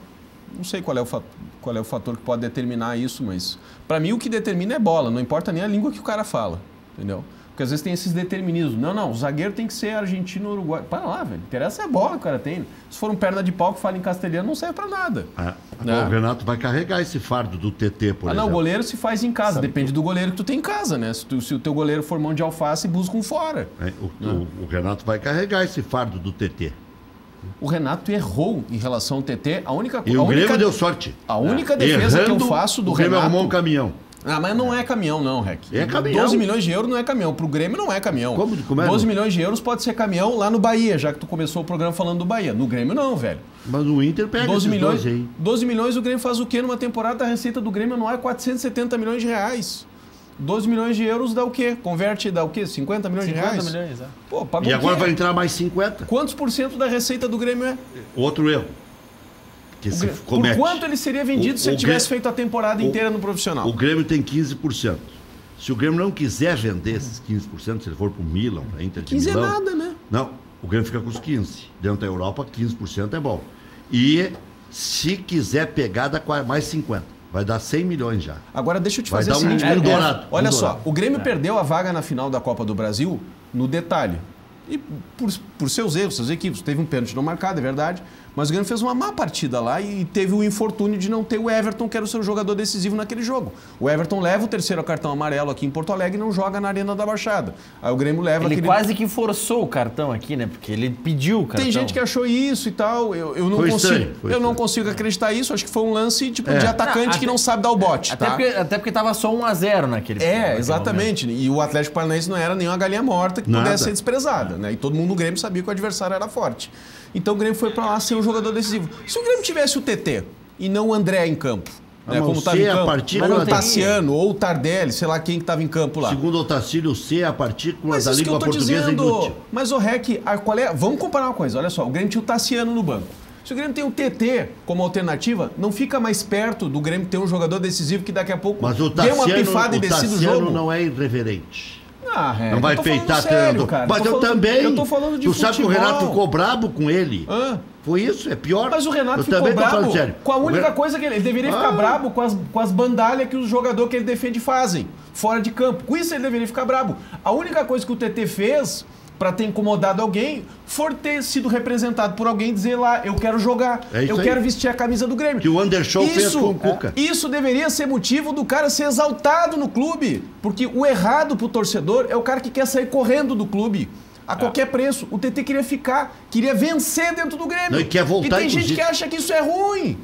não sei qual é o fator que pode determinar isso, mas para mim o que determina é bola, não importa nem a língua que o cara fala, entendeu? Porque às vezes tem esses determinismos. Não, o zagueiro tem que ser argentino ou uruguaio. Para lá, velho. Interessa é a bola que o cara tem. Se for um perna de pau que fala em castelhano, não serve para nada. O Renato vai carregar esse fardo do TT, por exemplo. Não, o goleiro se faz em casa. Depende do goleiro que tu tem em casa, né? Se o teu goleiro for mão de alface, busca um fora. O Renato vai carregar esse fardo do TT. O Renato errou em relação ao TT. O Grêmio deu sorte. A única defesa que eu faço do Renato... O Grêmio arrumou um caminhão. Mas não é caminhão não, Rec. É caminhão. 12 milhões de euros não é caminhão. Pro Grêmio não é caminhão. Como é? 12 milhões de euros pode ser caminhão lá no Bahia, já que tu começou o programa falando do Bahia. No Grêmio não, velho. Mas o Inter pega 12 milhões, 12 aí. 12 milhões o Grêmio faz o quê numa temporada? A receita do Grêmio não é 470 milhões de reais. 12 milhões de euros dá o quê? Converte, dá o quê? 50 milhões de reais? 50 milhões, é. Pô, pagou e agora vai entrar mais 50. Quantos por cento da receita do Grêmio é? Outro erro. Por quanto ele seria vendido se ele tivesse feito a temporada inteira no profissional? O Grêmio tem 15%. Se o Grêmio não quiser vender esses 15%, se ele for para o Milan, para a Inter de Milão... 15 é nada, né? Não, o Grêmio fica com os 15%. Dentro da Europa, 15% é bom. E se quiser pegar, dá mais 50%. Vai dar 100 milhões já. Agora deixa eu te fazer o seguinte... Olha só, o Grêmio perdeu a vaga na final da Copa do Brasil no detalhe. E por seus erros, seus equipes. Teve um pênalti não marcado, é verdade. Mas o Grêmio fez uma má partida lá e teve o infortúnio de não ter o Everton, que era o seu jogador decisivo naquele jogo. O Everton leva o terceiro cartão amarelo aqui em Porto Alegre e não joga na Arena da Baixada. Aí o Grêmio leva... Ele quase que forçou o cartão aqui, né? Porque ele pediu o cartão. Tem gente que achou isso e tal. Eu não consigo acreditar isso. Acho que foi um lance de atacante que não sabe dar o bote. Até porque tava só 1-0 naquele exatamente. E o Atlético Paranaense não era nenhuma galinha morta que pudesse ser desprezada, né? E todo mundo no Grêmio sabia que o adversário era forte. Então o Grêmio foi pra lá ser um jogador decisivo. Se o Grêmio tivesse o TT e não o André em campo, né, como estava em campo, ou o Tassiano, ou o Tardelli, sei lá quem que estava em campo lá. Segundo o Tassilo, o C é a partícula da língua portuguesa inútil. Mas o Rec, vamos comparar uma coisa. Olha só, o Grêmio tinha o Tassiano no banco. Se o Grêmio tem o TT como alternativa, não fica mais perto do Grêmio ter um jogador decisivo que daqui a pouco dê uma pifada e decida o jogo? O Tassiano não é irreverente. Não vai peitar treinador. Mas eu também. Eu tô falando de futebol. Tu sabe que o Renato ficou brabo com ele? Foi isso? É pior? Mas o Renato ficou brabo com a única coisa que ele deveria ficar brabo com as bandalhas que os jogadores que ele defende fazem, fora de campo. Com isso ele deveria ficar brabo. A única coisa que o TT fez para ter incomodado alguém for ter sido representado por alguém e dizer lá, eu quero jogar, eu quero vestir a camisa do Grêmio. Que o Anderson fez com o Cuca. Isso deveria ser motivo do cara ser exaltado no clube, porque o errado pro torcedor é o cara que quer sair correndo do clube a qualquer preço. O TT queria ficar, queria vencer dentro do Grêmio. Não, quer voltar, e tem gente que acha que isso é ruim.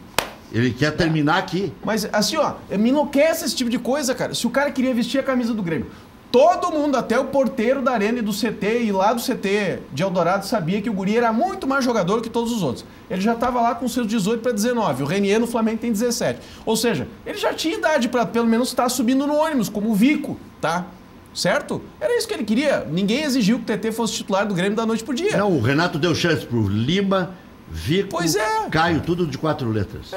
Ele quer terminar aqui. Mas assim, me enlouquece esse tipo de coisa, cara. Se o cara queria vestir a camisa do Grêmio, todo mundo, até o porteiro da Arena e do CT, e lá do CT de Eldorado, sabia que o guri era muito mais jogador que todos os outros. Ele já estava lá com seus 18 para 19. O Renier no Flamengo tem 17. Ou seja, ele já tinha idade para pelo menos estar subindo no ônibus, como o Vico, tá? Certo? Era isso que ele queria. Ninguém exigiu que o TT fosse titular do Grêmio da noite pro dia. Não, o Renato deu chance pro Lima, Vico, Caio, tudo de 4 letras.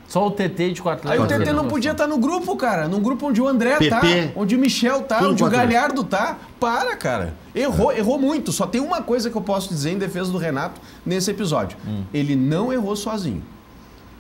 Só o TT de 4 letras. Aí o TT não podia estar no grupo, cara. Num grupo onde o André tá, onde o Michel tá, onde o Galhardo tá. Para, cara. Errou muito. Só tem uma coisa que eu posso dizer em defesa do Renato nesse episódio. Ele não errou sozinho.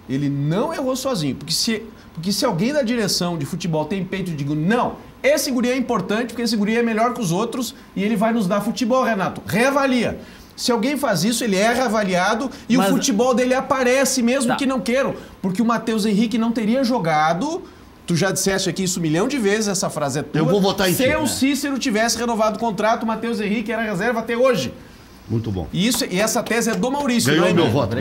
Ele não errou sozinho. Porque se alguém da direção de futebol tem peito de digo, não, esse guri é importante porque esse guri é melhor que os outros e ele vai nos dar futebol, Renato. Reavalia. Se alguém faz isso, ele é reavaliado e o futebol dele aparece mesmo que não queiram. Porque o Matheus Henrique não teria jogado... Tu já disseste aqui isso 1 milhão de vezes, essa frase é tua. Eu vou votar em ti. Se o Cícero tivesse renovado o contrato, o Matheus Henrique era reserva até hoje. Muito bom. E essa tese é do Maurício. Ganhou meu voto.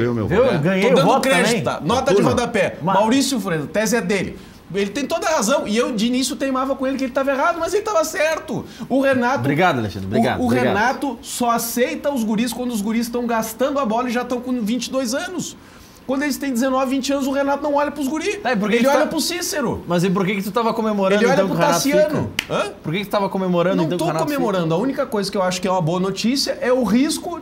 Ganhei Tô dando voto crédito, tá? Nota de rodapé. Mas... Maurício Freire, a tese é dele. Ele tem toda a razão. E eu, de início, teimava com ele que ele estava errado, mas ele estava certo. O Renato... Obrigado, Alexandre. Obrigado. Renato só aceita os guris quando os guris estão gastando a bola e já estão com 22 anos. Quando eles têm 19, 20 anos, o Renato não olha pros guri. Ele olha pro Cícero. Mas e por que tu tava comemorando ele olha então pro que o Renato Tassiano. Hã? Por que tu tava comemorando então que o Renato comemorando. fica? A única coisa que eu acho que é uma boa notícia é o risco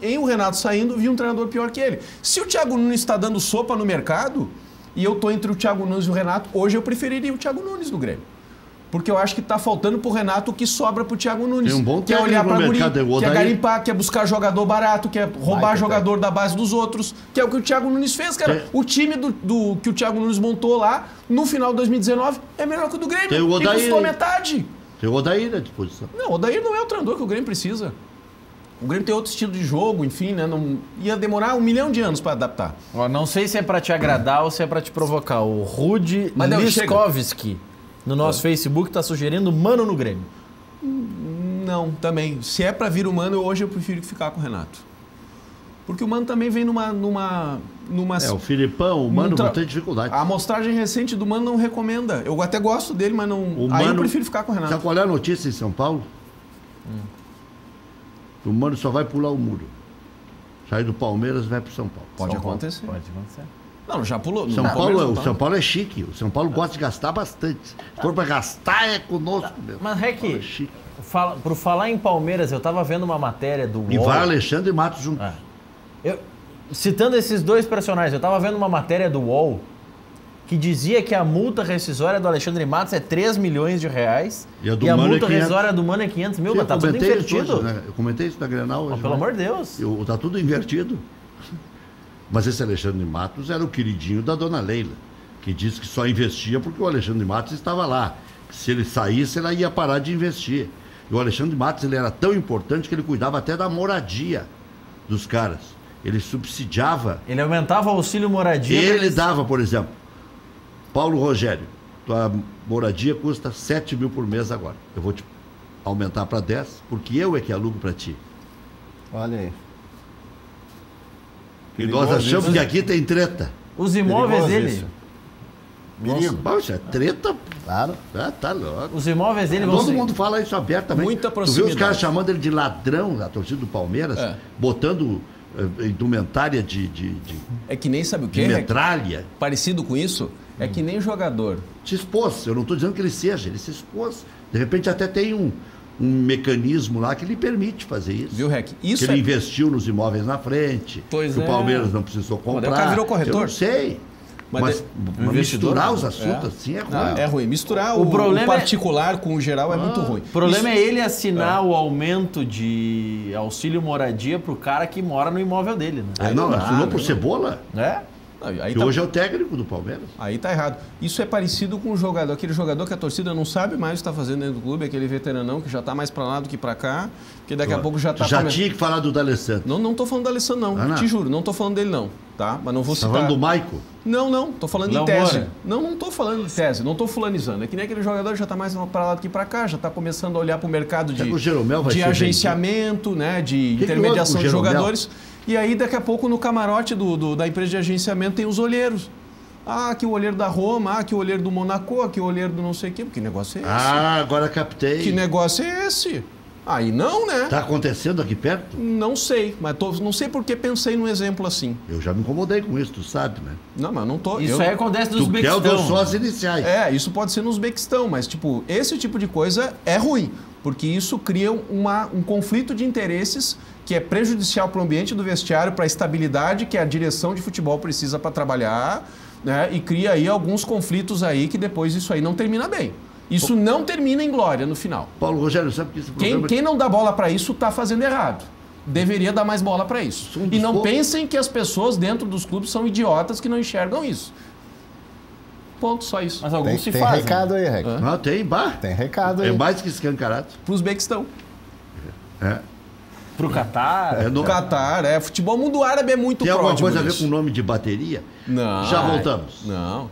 em o Renato saindo vir um treinador pior que ele. Se o Thiago Nunes está dando sopa no mercado e eu tô entre o Thiago Nunes e o Renato, hoje eu preferiria o Thiago Nunes no Grêmio. Porque eu acho que tá faltando pro Renato o que sobra pro Thiago Nunes. Tem um bom que é olhar pra guri, mercado, que é garimpar, que é buscar jogador barato, que é roubar jogador da base dos outros, que é o que o Thiago Nunes fez, cara. O time que o Thiago Nunes montou lá, no final de 2019, é melhor que o do Grêmio. Tem o Odair. E custou metade. Tem o Odair à disposição. Não, o Odair não é o treinador que o Grêmio precisa. O Grêmio tem outro estilo de jogo, enfim, né? Não, ia demorar 1 milhão de anos para adaptar. Ó, não sei se é para te agradar ou se é para te provocar. O Rudi Liskovski, no nosso Facebook, tá sugerindo Mano no Grêmio. Não, também. Se é para vir o Mano, hoje eu prefiro ficar com o Renato. Porque o Mano também vem numa o Filipão, o Mano não tem dificuldade. A amostragem recente do Mano não recomenda. Eu até gosto dele, mas não... Aí eu prefiro ficar com o Renato. Sabe qual é a notícia em São Paulo? O Mano só vai pular o muro. Sair do Palmeiras e vai pro São Paulo. Pode acontecer. Pode acontecer. Não, já pulou. O São Paulo é chique. O São Paulo gosta de gastar bastante. Se for pra gastar, é conosco mesmo. Mas, Rec, por falar em Palmeiras, eu tava vendo uma matéria do UOL. E vai Alexandre e Matos juntos. Citando esses dois personagens, eu tava vendo uma matéria do UOL que dizia que a multa rescisória do Alexandre Matos é 3 milhões de reais e a multa rescisória do Mano é 500 mil. Mas tá tudo invertido. Hoje, né? Eu comentei isso na Grenal hoje. Pelo amor de Deus. Tá tudo invertido. Mas esse Alexandre Matos era o queridinho da dona Leila, que disse que só investia porque o Alexandre Matos estava lá. Se ele saísse, ela ia parar de investir. E o Alexandre Matos ele era tão importante que ele cuidava até da moradia dos caras. Ele subsidiava. Ele aumentava o auxílio moradia. Ele dava, por exemplo, Paulo Rogério, tua moradia custa 7 mil por mês agora. Eu vou te aumentar para 10, porque eu é que alugo para ti. Olha aí. E nós achamos que aqui tem treta. Os imóveis dele... Perigo. Poxa, treta... Claro. Tá louco. Os imóveis dele vão Todo mundo fala isso abertamente. Muita proximidade. Tu viu os caras chamando ele de ladrão, a torcida do Palmeiras, botando indumentária de é que nem sabe o quê? De metralha. Parecido com isso, é que nem jogador. Se expôs. Eu não estou dizendo que ele seja, ele se expôs. De repente até tem um mecanismo lá que lhe permite fazer isso. Viu, Rec? Isso que ele investiu nos imóveis na frente. Pois que o Palmeiras não precisou comprar. O cara virou corretor. Eu não sei. Mas misturar os assuntos assim é ruim. É ruim. Misturar o particular com o geral é muito ruim. O problema é ele assinar o aumento de auxílio moradia pro cara que mora no imóvel dele, né? Assinou por Cebola? Aí que hoje é o técnico do Palmeiras. Aí tá errado. Isso é parecido com o jogador, aquele jogador que a torcida não sabe mais o que está fazendo dentro do clube, aquele veteranão que já está mais para lá do que para cá, que daqui a pouco já está... Já tinha que falar do D'Alessandro. Não tô falando do D'Alessandro, não. Te juro, não tô falando dele, não. Tá? Mas não vou citar. Tá falando do Maico? Não. Tô falando em tese. Não tô falando de tese. Não tô fulanizando. É que nem aquele jogador já está mais para lá do que para cá, já está começando a olhar para o mercado de agenciamento, né? De intermediação de jogadores. E aí, daqui a pouco, no camarote da empresa de agenciamento tem os olheiros. Aqui o olheiro da Roma, aqui o olheiro do Monaco, aqui o olheiro do não sei o quê. Que negócio é esse? Agora captei. Que negócio é esse? Aí não, né? Tá acontecendo aqui perto? Não sei, mas não sei por que pensei num exemplo assim. Eu já me incomodei com isso, tu sabe, né? Não, mas não tô... Isso aí acontece nos Uzbequistão. Tu quer só as iniciais. Isso pode ser no Uzbequistão, mas, tipo, esse tipo de coisa é ruim, porque isso cria um conflito de interesses que é prejudicial para o ambiente do vestiário, para a estabilidade que a direção de futebol precisa para trabalhar, né? E cria aí alguns conflitos aí que depois isso aí não termina bem. Isso não termina em glória no final. Paulo Rogério, sabe que esse programa... Quem não dá bola para isso está fazendo errado. Deveria dar mais bola para isso. E não pensem que as pessoas dentro dos clubes são idiotas que não enxergam isso. Ponto, só isso. Mas alguns se fazem. Tem recado aí, Rec. Tem recado aí. É mais que escancarado. Para os Uzbequistão. Pro Catar? No Catar, Futebol mundo árabe é muito próximo. Tem alguma coisa a ver com o nome de bateria? Não. Já voltamos. Não.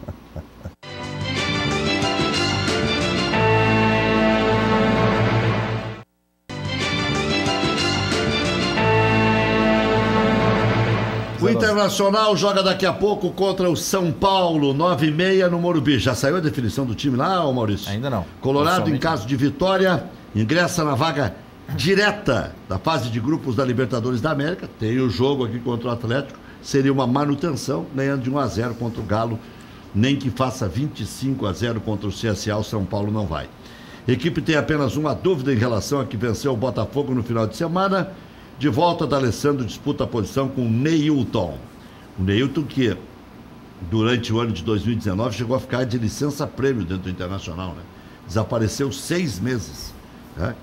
O Internacional joga daqui a pouco contra o São Paulo, 9h30 no Morumbi. Já saiu a definição do time lá, Maurício? Ainda não. Colorado, em caso de vitória, ingressa na vaga direta da fase de grupos da Libertadores da América. Tem o jogo aqui contra o Atlético seria uma manutenção, ganhando de 1-0 contra o Galo, nem que faça 25-0 contra o CSA, o São Paulo não vai. A equipe tem apenas uma dúvida em relação a que venceu o Botafogo no final de semana. De volta, D'Alessandro disputa a posição com o Neilton. O Neilton que, durante o ano de 2019, chegou a ficar de licença-prêmio dentro do Internacional, né? Desapareceu 6 meses, né?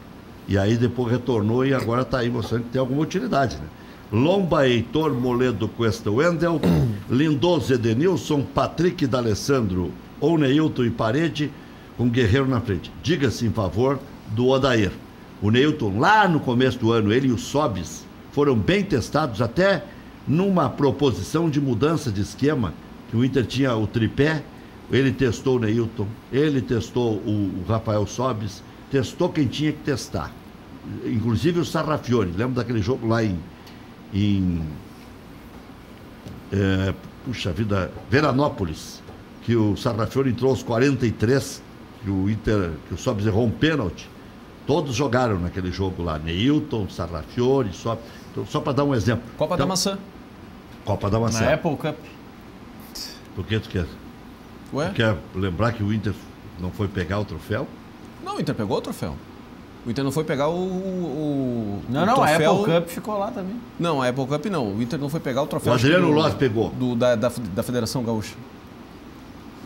E aí depois retornou e agora está aí mostrando que tem alguma utilidade, né? Lomba, Heitor, Moledo, Cuesta, Wendel, Lindoso, Edenilson, Patrick, D'Alessandro, ou Neilton e Parede, com Guerreiro na frente. Diga-se em favor do Odair. O Neilton, lá no começo do ano, ele e o Sobis foram bem testados, até numa proposição de mudança de esquema, que o Inter tinha o tripé, ele testou o Neilton, ele testou o Rafael Sobis, testou quem tinha que testar. Inclusive o Sarrafiori. Lembra daquele jogo lá puxa vida, Veranópolis, que o Sarrafiori entrou aos 43, que o Sobis errou um pênalti. Todos jogaram naquele jogo lá, Neilton, Sarrafiori, Sobis. Então, só para dar um exemplo. Copa da Maçã. Copa da Maçã. Na Apple Cup. Por que tu quer? Ué? Tu quer lembrar que o Inter não foi pegar o troféu? Não, o Inter pegou o troféu. O Inter não foi pegar o Não, troféu... a Apple Cup ficou lá também. Não, a Apple Cup não. O Inter não foi pegar o troféu... O Adriano Loz pegou. Da Federação Gaúcha.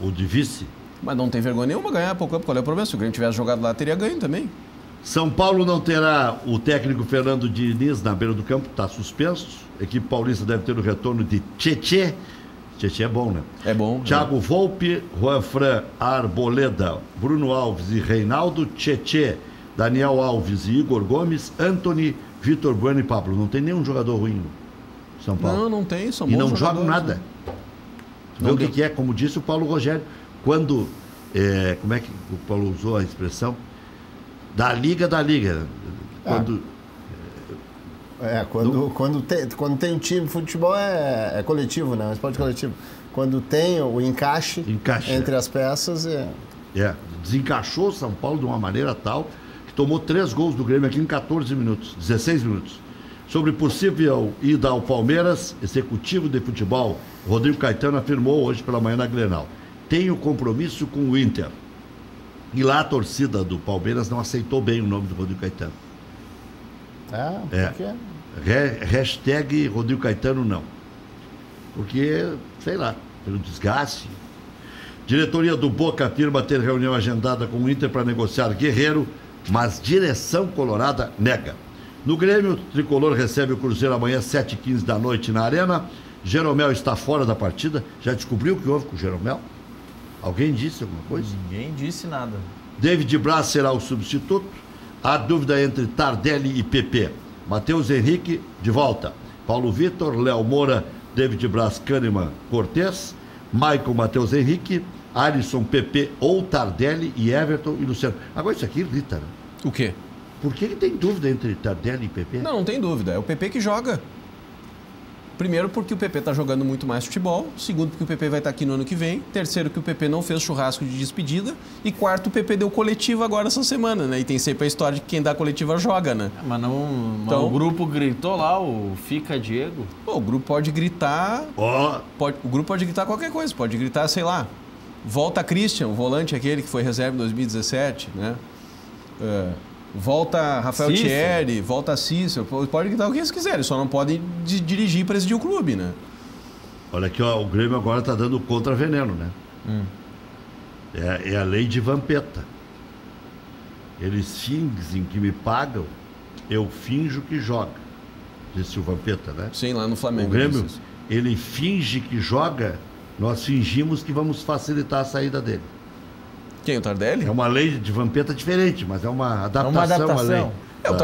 O de vice? Mas não tem vergonha nenhuma ganhar a Apple Cup. Qual é o problema? Se o Grêmio tivesse jogado lá, teria ganho também. São Paulo não terá o técnico Fernando Diniz na beira do campo, está suspenso. A equipe paulista deve ter o retorno de Tchê. Tchê é bom, né? É bom. Thiago Volpe, Juan Fran, Arboleda, Bruno Alves e Reinaldo, Tchê, Daniel Alves e Igor Gomes, Antony, Vitor Bueno e Pablo. Não tem nenhum jogador ruim no São Paulo. Não tem. São e bons não jogadores, jogam nada. né? Vê o que é, como disse o Paulo Rogério, quando, como é que o Paulo usou a expressão? Da liga. Quando tem um time, futebol é coletivo, né? É um esporte coletivo. Quando tem o encaixe entre as peças... Desencaixou São Paulo de uma maneira tal que tomou 3 gols do Grêmio aqui em 14 minutos, 16 minutos. Sobre possível ida ao Palmeiras, executivo de futebol Rodrigo Caetano afirmou hoje pela manhã na Grenal: tenho compromisso com o Inter. E lá a torcida do Palmeiras não aceitou bem o nome do Rodrigo Caetano. Por quê? Hashtag Rodrigo Caetano não. Porque, sei lá, pelo desgaste. Diretoria do Boca afirma ter reunião agendada com o Inter para negociar Guerreiro, mas direção colorada nega. No Grêmio, o tricolor recebe o Cruzeiro amanhã às 7h15 da noite na Arena. Jeromel está fora da partida. Já descobriu o que houve com o Jeromel? Alguém disse alguma coisa? Ninguém disse nada. David Braz será o substituto. Há dúvida entre Tardelli e PP. Matheus Henrique de volta. Paulo Vitor, Léo Moura, David Braz, Kahneman, Cortez, Maicon, Matheus Henrique, Alisson, PP ou Tardelli e Everton e Luciano. Agora isso aqui irrita, né? O quê? Por que tem dúvida entre Tardelli e PP? Não tem dúvida. É o PP que joga. Primeiro, porque o PP está jogando muito mais futebol. Segundo, porque o PP vai estar aqui no ano que vem. Terceiro, que o PP não fez churrasco de despedida. E quarto, o PP deu coletiva agora essa semana, né? E tem sempre a história de que quem dá coletiva joga, né? Mas o grupo gritou lá, o Fica Diego. O grupo pode gritar... o grupo pode gritar qualquer coisa. Pode gritar, sei lá, volta Christian, o volante aquele que foi reserva em 2017, né? Volta Rafael Thierry, volta Cícero, pode gritar o que eles quiserem, só não podem dirigir e presidir o clube, né? Olha aqui, ó, o Grêmio agora está dando contra-veneno, né? É a lei de Vampeta. Eles fingem que me pagam, eu finjo que joga, disse o Vampeta, né? Sim, lá no Flamengo. O Grêmio, ele finge que joga, nós fingimos que vamos facilitar a saída dele. Quem, o Tardelli? É uma lei de Vampeta diferente, mas é uma adaptação à lei.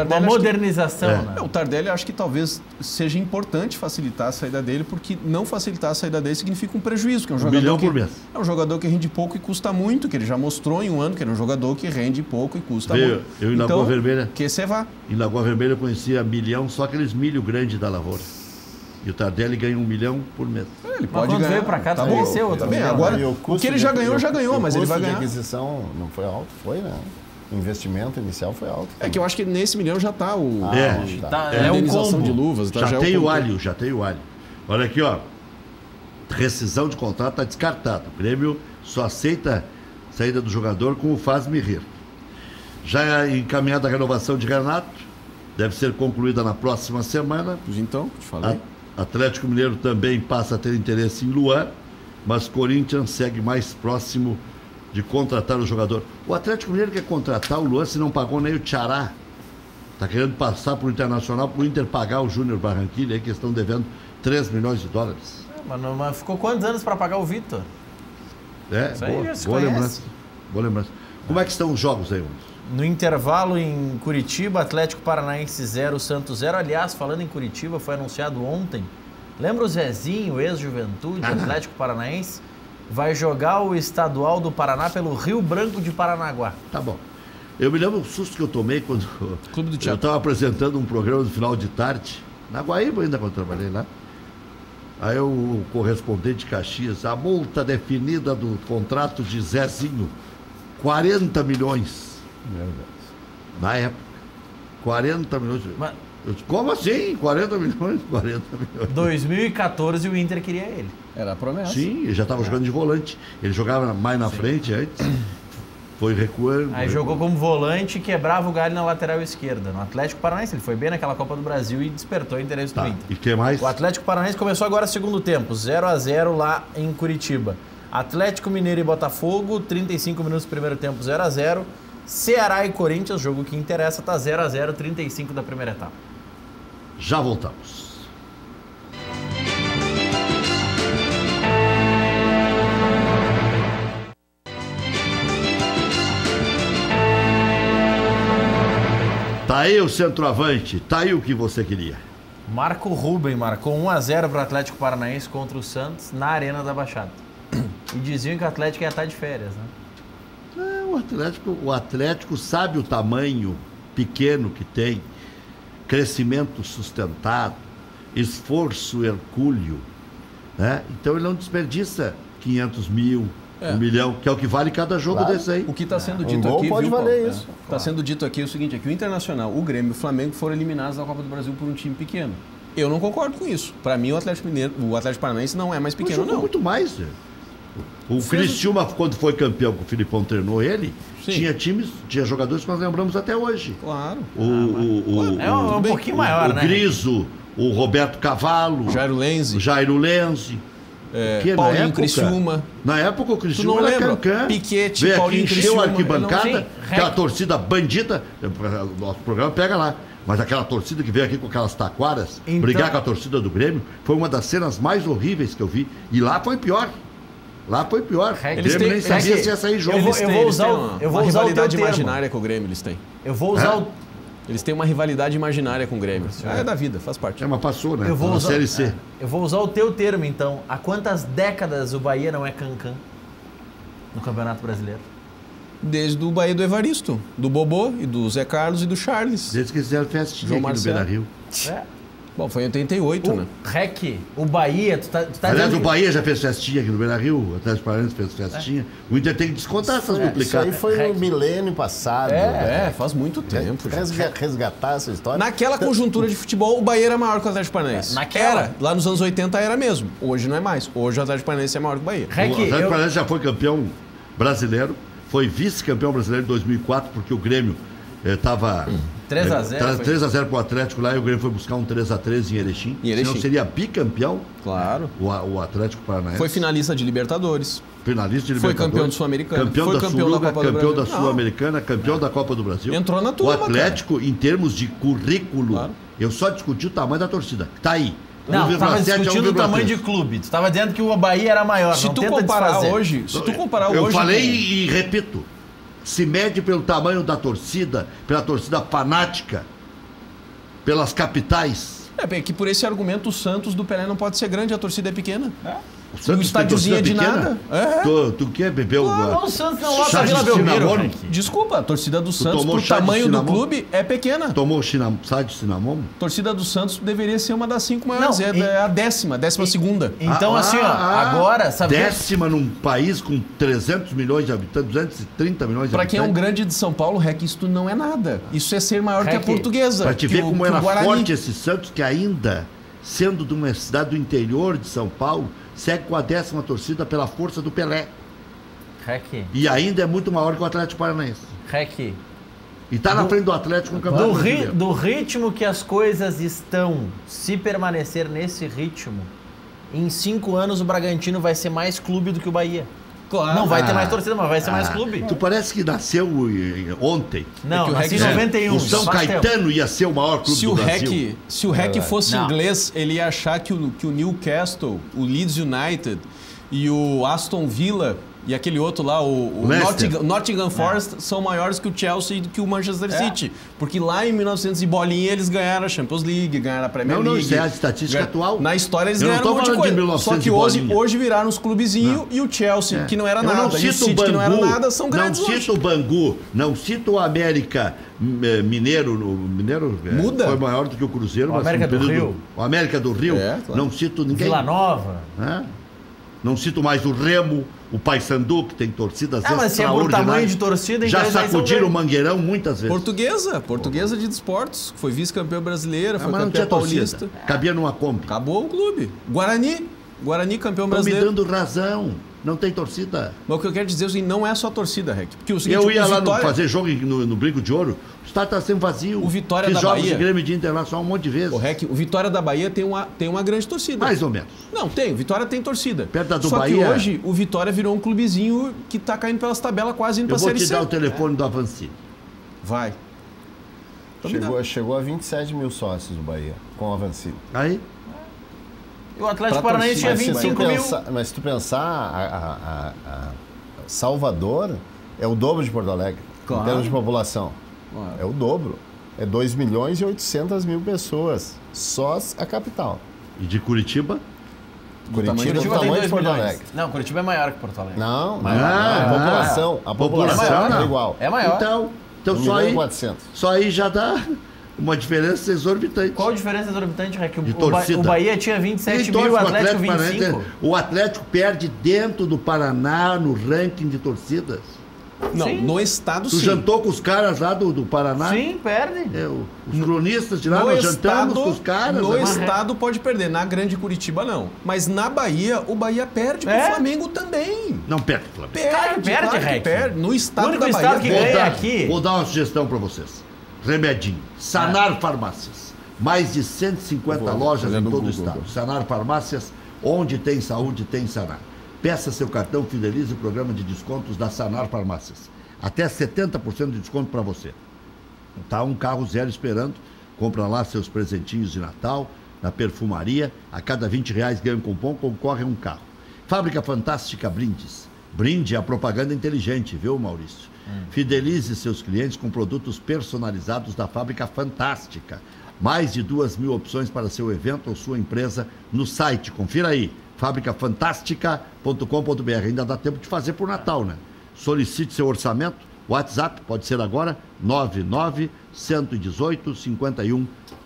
Uma modernização, né? O Tardelli, acho que talvez seja importante facilitar a saída dele, porque não facilitar a saída dele significa um prejuízo, que é um jogador milhão por mês. É um jogador que rende pouco e custa muito, que ele já mostrou em um ano que ele é um jogador que rende pouco e custa muito. Eu em Lagoa Vermelha. Que você vá. Em Lagoa Vermelha eu conhecia milhão, só aqueles milho grandes da lavoura. E o Tardelli ganha 1 milhão por mês. Ele pode ganhar. Quando veio pra cá, conheceu outro. Agora, o que ele já ganhou, mas ele vai ganhar. A aquisição não foi alto, foi, né? O investimento inicial foi alto. É que eu acho que nesse milhão já está é um indenização de luvas. Já tem o alho. Olha aqui, ó. Rescisão de contrato está descartada. O Grêmio só aceita saída do jogador com o faz-me rir. Já encaminhada a renovação de Renato, deve ser concluída na próxima semana. Pois então, te falei. Atlético Mineiro também passa a ter interesse em Luan, mas Corinthians segue mais próximo de contratar o jogador. O Atlético Mineiro quer contratar o Luan se não pagou nem o Tchará. Está querendo passar para o Internacional, para o Inter pagar o Júnior Barranquilla, aí que estão devendo 3 milhões de dólares. Mas ficou quantos anos para pagar o Vitor? Boa lembrança. Como é que estão os jogos aí, Ramos? No intervalo em Curitiba, Atlético Paranaense 0, Santos 0. Aliás, falando em Curitiba, foi anunciado ontem. Lembra o Zezinho, ex-Juventude, Atlético Paranaense? Vai jogar o estadual do Paraná pelo Rio Branco de Paranaguá. Tá bom. Eu me lembro do susto que eu tomei quando Clube do eu estava apresentando um programa no final de tarde, na Guaíba ainda, quando eu trabalhei lá. Aí o correspondente de Caxias, a multa definida do contrato de Zezinho, 40 milhões. Meu Deus. Na época. 40 milhões. Mas... Eu disse, como assim? 40 milhões? 40 milhões. 2014 o Inter queria ele. Era a promessa. Sim, ele já estava jogando de volante. Ele jogava mais na frente antes. Foi recuando. Aí jogou como volante e quebrava o galho na lateral esquerda. No Atlético Paranaense, ele foi bem naquela Copa do Brasil e despertou o interesse do Inter. E que mais? O Atlético Paranaense começou agora o segundo tempo, 0-0 lá em Curitiba. Atlético Mineiro e Botafogo, 35 minutos do primeiro tempo, 0-0. Ceará e Corinthians, jogo que interessa, tá 0-0, 35 da primeira etapa. Já voltamos. Tá aí o centroavante, tá aí o que você queria. Marco Ruben marcou 1-0 para o Atlético Paranaense contra o Santos na Arena da Baixada. E diziam que o Atlético ia estar de férias, né? O Atlético sabe o tamanho pequeno que tem, crescimento sustentado, esforço hercúleo, né? Então ele não desperdiça 500 mil, 1 milhão, que é o que vale cada jogo desse aí. O que está sendo dito gol aqui, pode valer isso. Está sendo dito aqui o seguinte, é que o Internacional, o Grêmio e o Flamengo foram eliminados da Copa do Brasil por um time pequeno. Eu não concordo com isso. Para mim, o Atlético Paranaense não é mais pequeno, jogou não. Muito mais. O Criciúma, quando foi campeão, que o Filipão treinou ele, tinha jogadores que nós lembramos até hoje. Claro. É um pouquinho maior, né? O Griso, o Roberto Cavalo, Jairo Lenzi. Paulinho Criciúma. Na época o Criciúma era cancã. Piquete, veio Paulinho aqui, encheu Criciúma. a arquibancada, Sim, aquela torcida bandida. Nosso programa pega lá. Mas aquela torcida que veio aqui com aquelas taquaras, Então... brigar com a torcida do Grêmio, foi uma das cenas mais horríveis que eu vi. E lá foi pior. O Grêmio nem sabia se ia sair jogo. Eu vou usar uma rivalidade imaginária com o Grêmio, eles têm. Eu vou usar Eles têm uma rivalidade imaginária com o Grêmio. É da vida, faz parte. Mas passou, né? Eu vou usar, Série C. Eu vou usar o teu termo, então. Há quantas décadas o Bahia não é cancã no Campeonato Brasileiro? Desde o Bahia do Evaristo, do Bobô e do Zé Carlos e do Charles. Desde que fizeram festinha João aqui no Beira-Rio. Bom, foi em 88, né? Rec, o Bahia, tu tá Aliás, dizendo o Bahia já fez festinha aqui no Beira-Rio, o Atlético Paranaense fez festinha. O Inter tem que descontar essas duplicadas. Isso aí foi no milênio passado. Faz muito tempo. Resgatar essa história. Naquela conjuntura de futebol, o Bahia era maior que o Atlético Paranaense. Era. Lá nos anos 80 era mesmo. Hoje não é mais. Hoje o Atlético Paranaense é maior que o Bahia. O Atlético Paranaense já foi campeão brasileiro, foi vice-campeão brasileiro em 2004, porque o Grêmio estava 3-0 pro Atlético lá e o Grêmio foi buscar um 3-3 em Erechim. Senão seria bicampeão. Claro. O Atlético Paranaense. Foi finalista de Libertadores. Foi campeão do Sul-Americano. Campeão foi da campeão da Copa do Brasil. da Sul-Americana, campeão da Copa do Brasil. Entrou na turma, o Atlético, em termos de currículo, eu só discuti o tamanho da torcida. Tá aí. Não, tu estava discutindo o tamanho de clube. Tu estava dizendo que o Bahia era maior. Se tu comparar hoje... Eu falei e repito. Se mede pelo tamanho da torcida, pela torcida fanática, pelas capitais. É que por esse argumento o Santos do Pelé não pode ser grande, a torcida é pequena. O Santos estádiozinho de nada. Tu quer beber o Santos não lota a Vila Belmiro. Desculpa, a torcida do Santos, pro tamanho do clube, é pequena. Tomou chá de cinamomo? A torcida do Santos deveria ser uma das 5 maiores. É a 12ª. Então, agora... Sabe 10ª num país com 300 milhões de habitantes, 230 milhões de habitantes. Pra quem é um grande de São Paulo, isso não é nada. Isso é ser maior que a Portuguesa. Pra te ver como era forte esse Santos, que ainda sendo de uma cidade do interior de São Paulo, segue com a 10ª torcida pela força do Pelé. REC. E ainda é muito maior que o Atlético Paranaense. REC. E está na frente do Atlético no Campeonato Brasileiro. Do ritmo que as coisas estão, se permanecer nesse ritmo, em 5 anos o Bragantino vai ser mais clube do que o Bahia. Claro. Não vai ter mais torcida, mas vai ser mais clube. Tu parece que nasceu ontem. Não, que o nasci em REC 91. O São Caetano ia ser o maior clube do Brasil. Se o REC fosse Não. inglês, ele ia achar que o Newcastle, o Leeds United e o Aston Villa e aquele outro lá, o Nottingham Forest, são maiores que o Chelsea e que o Manchester City. Porque lá em 1900 e bolinha eles ganharam a Champions League, ganharam a Premier League. Não, isso é a estatística atual. Na história eles Eu não ganharam tô um monte de falando de coisa. 1900 Só que e hoje viraram os clubezinhos e o Chelsea, que não era nada, e o City, que não era nada, são grandes Não hoje. cito o Bangu, não cito o América Mineiro. O Mineiro Muda. foi maior do que o Cruzeiro. O América do Rio. O América do Rio. Claro. Não cito ninguém. Vila Nova. Não cito mais o Remo, o Paysandu, que tem torcidas Mas se é por tamanho de torcida, então já eles aí são sacudiram o grandes. Mangueirão muitas vezes. Portuguesa de desportos, foi vice-campeã brasileira, foi Mas não campeã tinha paulista. torcida. Cabia numa Kombi. Acabou o clube. Guarani campeão Estão me brasileiro. dando razão. Não tem torcida. Mas o que eu quero dizer é que não é só a torcida, Rec. Porque o seguinte, Eu ia o lá Vitória, fazer jogo no Brinco de Ouro, o estádio está sempre vazio. O Vitória Fiz da jogos Bahia. de Grêmio de Internacional um monte de vezes. o Rec, o Vitória da Bahia tem uma grande torcida. Mais ou menos. Não, tem. O Vitória tem torcida. Perto da do Só Bahia- que hoje o Vitória virou um clubezinho que tá caindo pelas tabelas, quase indo Eu pra vou Série te C. dar o telefone do Avancini. Vai. Então me dá. Chegou a 27 mil sócios o Bahia, com o Avancini. Aí, E o Atlético Paranaense tinha Mas se tu 25 mil. Mas se tu pensar, a Salvador é o dobro de Porto Alegre, Claro. em termos de população. Claro. É o dobro. É 2 milhões e 800 mil pessoas. Só a capital. e de Curitiba? Curitiba é o Curitiba tem tamanho 2 de Porto milhões. Alegre. Não, Curitiba é maior que Porto Alegre. Não, Maior. a população não. é igual. É maior. Então 1 só milhão aí, e 400. só aí já dá uma diferença exorbitante. Qual a diferença exorbitante, Rec? De torcida. O Bahia tinha 27 Quem mil, torce o pro Atlético Paranaense, 25. o Atlético perde dentro do Paraná no ranking de torcidas. Não, Sim. no estado Tu sim. jantou com os caras lá do Paraná? Sim, perde. Os cronistas de lá, No nós jantamos estado, com os caras. no né? estado pode perder, na grande Curitiba não. Mas na Bahia, o Bahia perde pro Flamengo também. Não perde, Flamengo. Claro que perde, Rec. perde. No estado O único da estado Bahia que perde. ganha dar, aqui. Vou dar uma sugestão para vocês. Remedinho. Sanar Farmácias. Mais de 150 lojas em fazendo todo o Google. estado. Sanar Farmácias, onde tem saúde, tem Sanar. Peça seu cartão, fidelize o programa de descontos da Sanar Farmácias. Até 70% de desconto para você. Tá um carro zero esperando. Compra lá seus presentinhos de Natal, na perfumaria. A cada R$20 ganha um cupom, concorre a um carro. Fábrica Fantástica Brindes. Brinde é a propaganda inteligente, viu, Maurício? Fidelize seus clientes com produtos personalizados da Fábrica Fantástica. Mais de 2.000 opções para seu evento ou sua empresa no site. Confira aí, fabricafantástica.com.br. Ainda dá tempo de fazer por Natal, né? Solicite seu orçamento. WhatsApp, pode ser agora,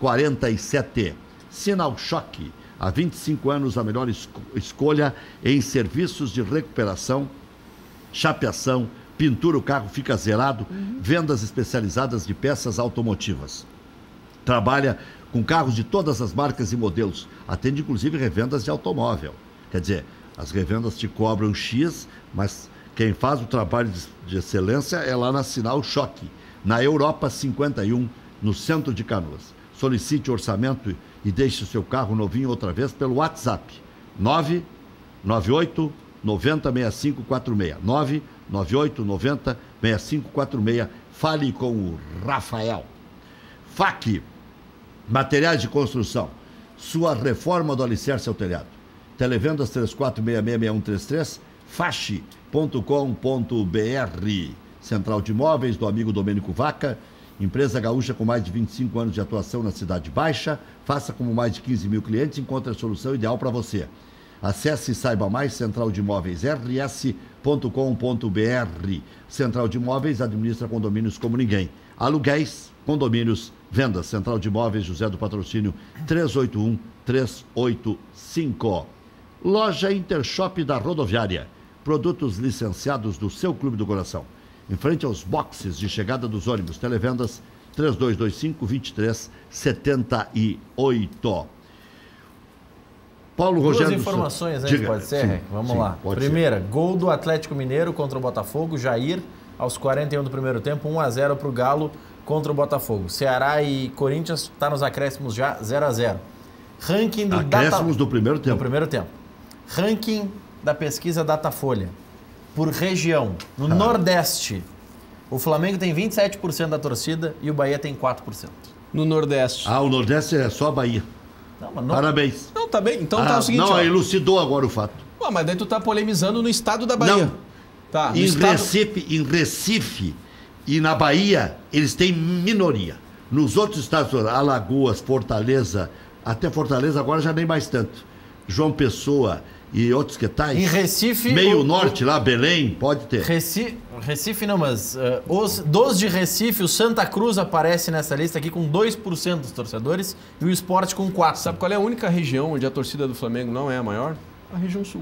99-118-51-47. Sinal Choque. Há 25 anos, a melhor escolha em serviços de recuperação, chapeação, pintura, o carro fica zerado, vendas especializadas de peças automotivas. Trabalha com carros de todas as marcas e modelos. Atende, inclusive, revendas de automóvel. Quer dizer, as revendas te cobram X, mas quem faz o trabalho de excelência é lá na Sinal Choque, na Europa 51, no centro de Canoas. Solicite orçamento e deixe o seu carro novinho outra vez pelo WhatsApp. 998 90 6546. 998 90 6546. Fale com o Rafael. FAC, materiais de construção. Sua reforma do alicerce ao telhado. Televendas 34666133, fache.com.br. Central de Imóveis do amigo Domênico Vaca, empresa gaúcha com mais de 25 anos de atuação na Cidade Baixa. Faça como mais de 15 mil clientes, encontre a solução ideal para você. Acesse e saiba mais, Central de Imóveis, rs.com.br. Central de Imóveis administra condomínios como ninguém. Aluguéis, condomínios, vendas. Central de Imóveis, José do Patrocínio, 381-385. Loja Intershop da Rodoviária. Produtos licenciados do seu Clube do Coração. Em frente aos boxes de chegada dos ônibus. Televendas 3225-2378. Paulo Rogério. Duas informações antes, pode ser? Sim, vamos lá. Primeira, gol do Atlético Mineiro contra o Botafogo, Jair, aos 41 do primeiro tempo, 1-0 para o Galo contra o Botafogo. Ceará e Corinthians está nos acréscimos já, 0-0. Ranking do acréscimos do primeiro tempo. Do primeiro tempo. Ranking da pesquisa Datafolha. Por região. No Nordeste, o Flamengo tem 27% da torcida e o Bahia tem 4%. No Nordeste. O Nordeste é só a Bahia. Não, Parabéns. Não, tá bem. Então tá o seguinte. Não, elucidou agora o fato. Mas daí tu tá polemizando no estado da Bahia. Não. Tá, em Recife e na Bahia, eles têm minoria. Nos outros estados, Alagoas, Fortaleza, até Fortaleza agora já nem mais tanto. João Pessoa e outros que tais. Em Recife... Meio norte lá, Belém, pode ter. Recife não, mas dos de Recife, o Santa Cruz aparece nessa lista aqui com 2% dos torcedores e o Sport com 4%. Sabe qual é a única região onde a torcida do Flamengo não é a maior? A região sul.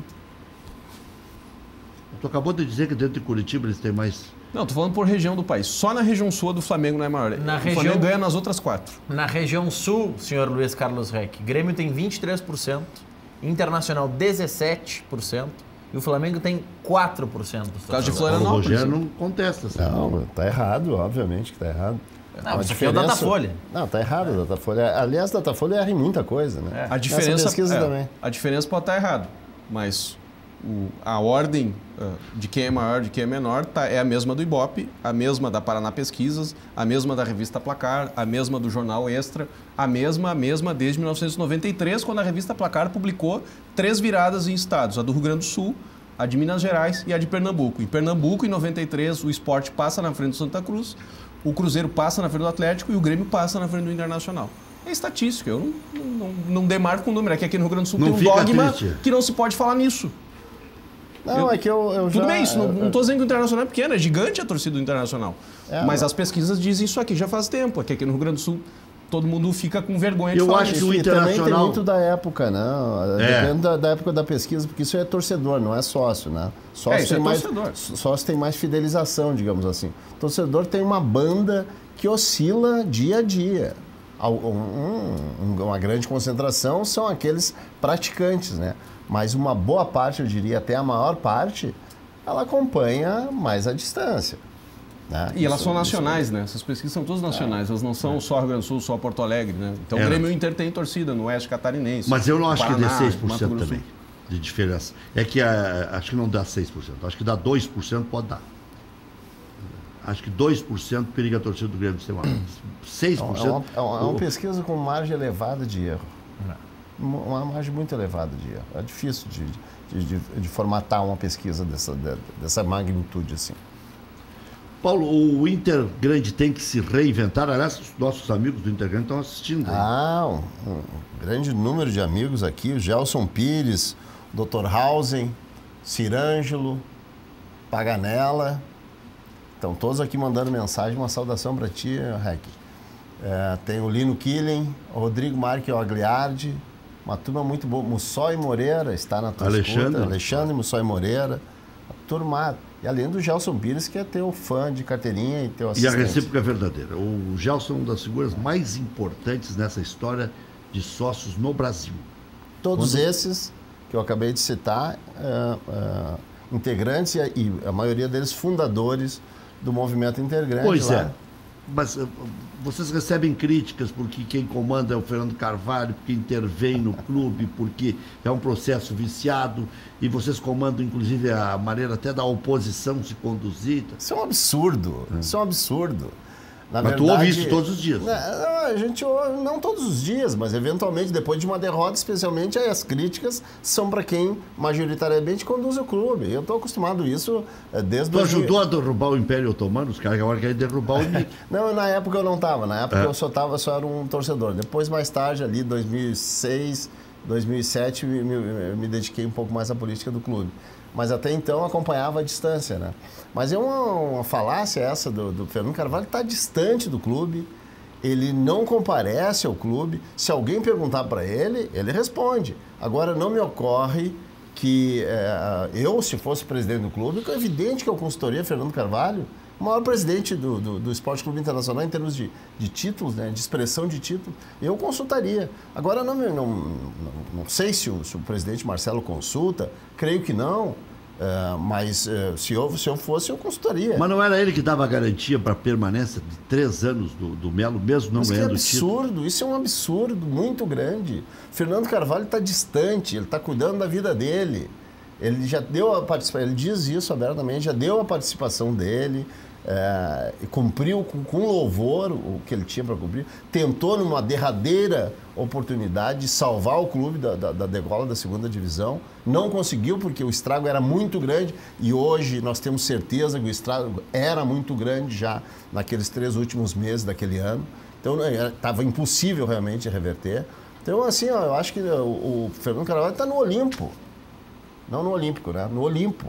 Tu acabou de dizer que dentro de Curitiba eles têm mais... Não, tô falando por região do país. Só na região sul a do Flamengo não é maior. O Flamengo ganha nas outras 4. Na região sul, senhor Luiz Carlos Reck, Grêmio tem 23%, Internacional 17% e o Flamengo tem 4% dos caso de O Florianópolis. Rogério não contesta. Não, tá errado, obviamente que tá errado. Não, isso aqui é o Datafolha. Não, tá errado o Datafolha. Aliás, o Datafolha erra em muita coisa, né? A diferença, também. A diferença pode estar errada, mas a ordem de quem é maior, de quem é menor, é a mesma do Ibope, a mesma da Paraná Pesquisas, a mesma da revista Placar, a mesma do Jornal Extra, a mesma desde 1993, quando a revista Placar publicou 3 viradas em estados, a do Rio Grande do Sul, a de Minas Gerais e a de Pernambuco. Em Pernambuco, em 93, o Sport passa na frente do Santa Cruz, o Cruzeiro passa na frente do Atlético e o Grêmio passa na frente do Internacional. É estatística, eu não demarco o número, é que aqui no Rio Grande do Sul tem um dogma que não se pode falar nisso. Não, é que eu já... Tudo bem, isso não estou dizendo que o Internacional é pequeno, é gigante a torcida do Internacional. Mas as pesquisas dizem isso aqui já faz tempo, é que aqui no Rio Grande do Sul todo mundo fica com vergonha de falar. Eu acho que o Internacional... também tem muito da época, né? Depende da época da pesquisa, porque isso é torcedor, não é sócio, né? Sócio tem mais fidelização, digamos assim. Torcedor tem uma banda que oscila dia a dia. Uma grande concentração são aqueles praticantes, né? Mas uma boa parte, eu diria até a maior parte, ela acompanha mais à distância. Né? E elas são nacionais, né? Essas pesquisas são todas nacionais, elas não são só Rio Grande do Sul, só Porto Alegre, né? Então o Grêmio Inter tem torcida no Oeste Catarinense. Mas eu não acho Paraná, que dê 6% também de diferença. É que acho que não dá 6%, acho que dá 2% pode dar. Acho que 2% periga a torcida do Grêmio ser uma 6%. É uma pesquisa com margem elevada de erro. Uma margem muito elevada de erro. É difícil de formatar uma pesquisa dessa magnitude assim. Paulo, o Inter Grande tem que se reinventar. Aliás, os nossos amigos do Inter Grande estão assistindo. Um grande número de amigos aqui. O Gelson Pires, Dr. Hausen, Cirângelo, Paganella. Estão todos aqui mandando mensagem. Uma saudação para ti, Rec. Tem o Lino Killen, o Rodrigo Marque Agliardi. Uma turma muito boa. Mussói Moreira está na tua escuta. Alexandre Mussói Moreira. Turma. E além do Gelson Pires, que é teu fã de carteirinha e teu assistente. E a recíproca é verdadeira. O Gelson é uma das figuras mais importantes nessa história de sócios no Brasil. Todos esses que eu acabei de citar, integrantes e a maioria deles fundadores do movimento Intergrande. Pois lá. Mas vocês recebem críticas porque quem comanda é o Fernando Carvalho, porque intervém no clube, porque é um processo viciado e vocês comandam, inclusive, a maneira até da oposição se conduzir. Isso é um absurdo. Isso é um absurdo. Na verdade, tu ouve isso todos os dias? A gente ouve, não todos os dias, mas eventualmente, depois de uma derrota, especialmente, aí as críticas são para quem majoritariamente conduz o clube. Eu estou acostumado a isso desde... Tu ajudou a derrubar o Império Otomano? Os caras agora querem derrubar o MIC. Não, na época eu não estava. Na época eu só era um torcedor. Depois, mais tarde, ali, 2006, 2007, me dediquei um pouco mais à política do clube. Mas até então acompanhava a distância, né? Mas é uma falácia essa do Fernando Carvalho, que está distante do clube, ele não comparece ao clube. Se alguém perguntar para ele, ele responde. Agora, não me ocorre que eu, se fosse presidente do clube, é evidente que eu consultoria Fernando Carvalho. o maior presidente do Esporte Clube Internacional em termos de títulos, né, de expressão de título, eu consultaria. Agora, não sei se o presidente Marcelo consulta, creio que não, mas se eu fosse, eu consultaria. Mas não era ele que dava a garantia para a permanência de 3 anos do Melo, mesmo não ganhando o título? Absurdo, isso é um absurdo muito grande. Fernando Carvalho está distante, ele está cuidando da vida dele. Ele já deu a participação, ele diz isso abertamente, já deu a participação dele, e cumpriu com louvor o que ele tinha para cumprir. Tentou, numa derradeira oportunidade, de salvar o clube da degola da 2ª divisão. Não conseguiu, porque o estrago era muito grande, e hoje nós temos certeza que o estrago era muito grande já naqueles 3 últimos meses daquele ano. Então, estava impossível realmente reverter. Então, assim, eu acho que o Fernando Carvalho está no Olimpo. Não no Olímpico, né? No Olimpo.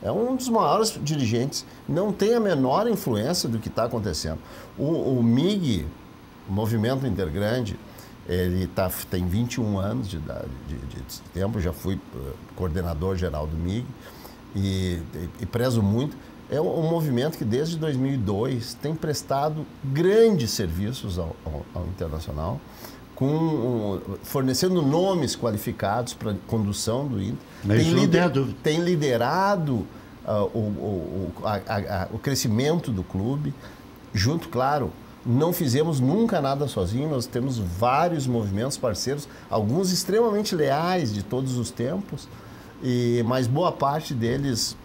É um dos maiores dirigentes. Não tem a menor influência do que está acontecendo. O MIG, o Movimento Intergrande, ele tem 21 anos de tempo. Já fui coordenador geral do MIG e prezo muito. É um movimento que desde 2002 tem prestado grandes serviços ao Internacional, fornecendo nomes qualificados para a condução do Inter. Tem liderado o crescimento do clube. Junto, claro, não fizemos nunca nada sozinho, nós temos vários movimentos parceiros, alguns extremamente leais de todos os tempos, mas boa parte deles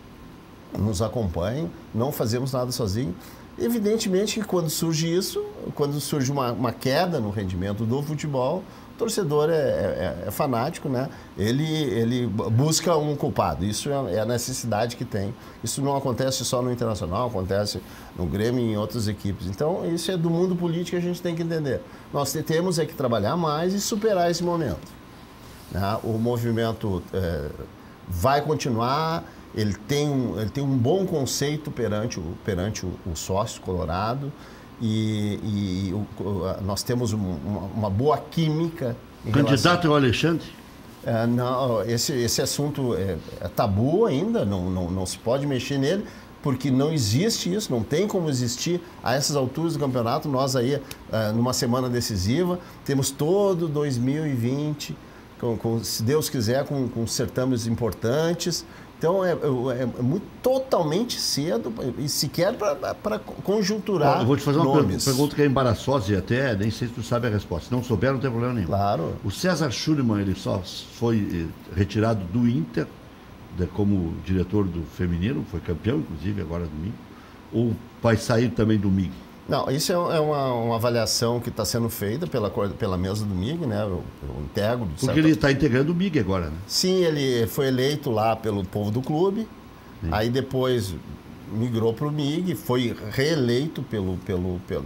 nos acompanham, não fazemos nada sozinho. Evidentemente que quando surge isso, quando surge uma queda no rendimento do futebol, o torcedor é fanático, né? Ele busca um culpado. Isso é a necessidade que tem. Isso não acontece só no Internacional, acontece no Grêmio e em outras equipes. Então, isso é do mundo político que a gente tem que entender. Nós temos que trabalhar mais e superar esse momento. Né? O movimento vai continuar. Ele tem um bom conceito perante o sócio colorado e nós temos uma boa química. Candidato é o Alexandre? Não, esse assunto é tabu ainda, não se pode mexer nele, porque não existe isso, não tem como existir a essas alturas do campeonato. Nós aí, numa semana decisiva, temos todo 2020, se Deus quiser, com certames importantes. Então, totalmente cedo e sequer para conjunturar. Eu vou te fazer uma nomes. Pergunta que é embaraçosa e até nem sei se tu sabe a resposta. Se não souber, não tem problema nenhum. Claro. O César Schulman, ele só foi retirado do Inter como diretor do feminino, foi campeão, inclusive, agora domingo, ou vai sair também do MIG? Não, isso é uma avaliação que está sendo feita pela mesa do MIG, né? Eu integro. Porque ele está integrando o MIG agora, né? Sim, ele foi eleito lá pelo povo do clube, aí depois migrou para o MIG, foi reeleito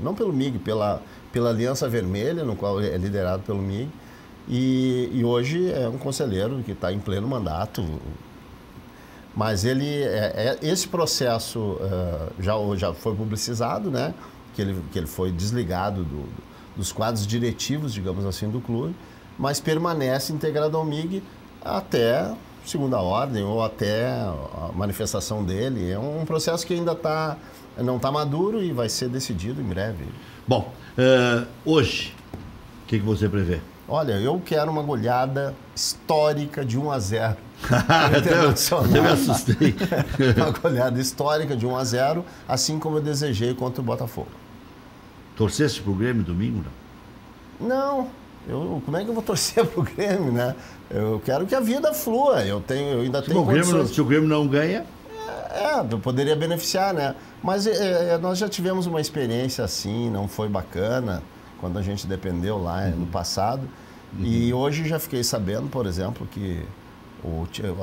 não pelo MIG, pela Aliança Vermelha, no qual é liderado pelo MIG, e hoje é um conselheiro que está em pleno mandato. Mas esse processo já foi publicizado, né? Que ele foi desligado dos quadros diretivos, digamos assim, do clube, mas permanece integrado ao MIG até segunda ordem ou até a manifestação dele. É um processo que ainda não está maduro e vai ser decidido em breve. Bom, hoje, o que você prevê? Olha, eu quero uma goleada histórica de 1-0. Até me assustei. Uma goleada histórica de 1-0, assim como eu desejei contra o Botafogo. Torcesse pro Grêmio domingo, não? Não. Como é que eu vou torcer pro Grêmio, né? Eu quero que a vida flua. Eu ainda tenho condições. Se o Grêmio não ganha... eu poderia beneficiar, né? Mas nós já tivemos uma experiência assim, não foi bacana, quando a gente dependeu lá no passado. E hoje já fiquei sabendo, por exemplo, que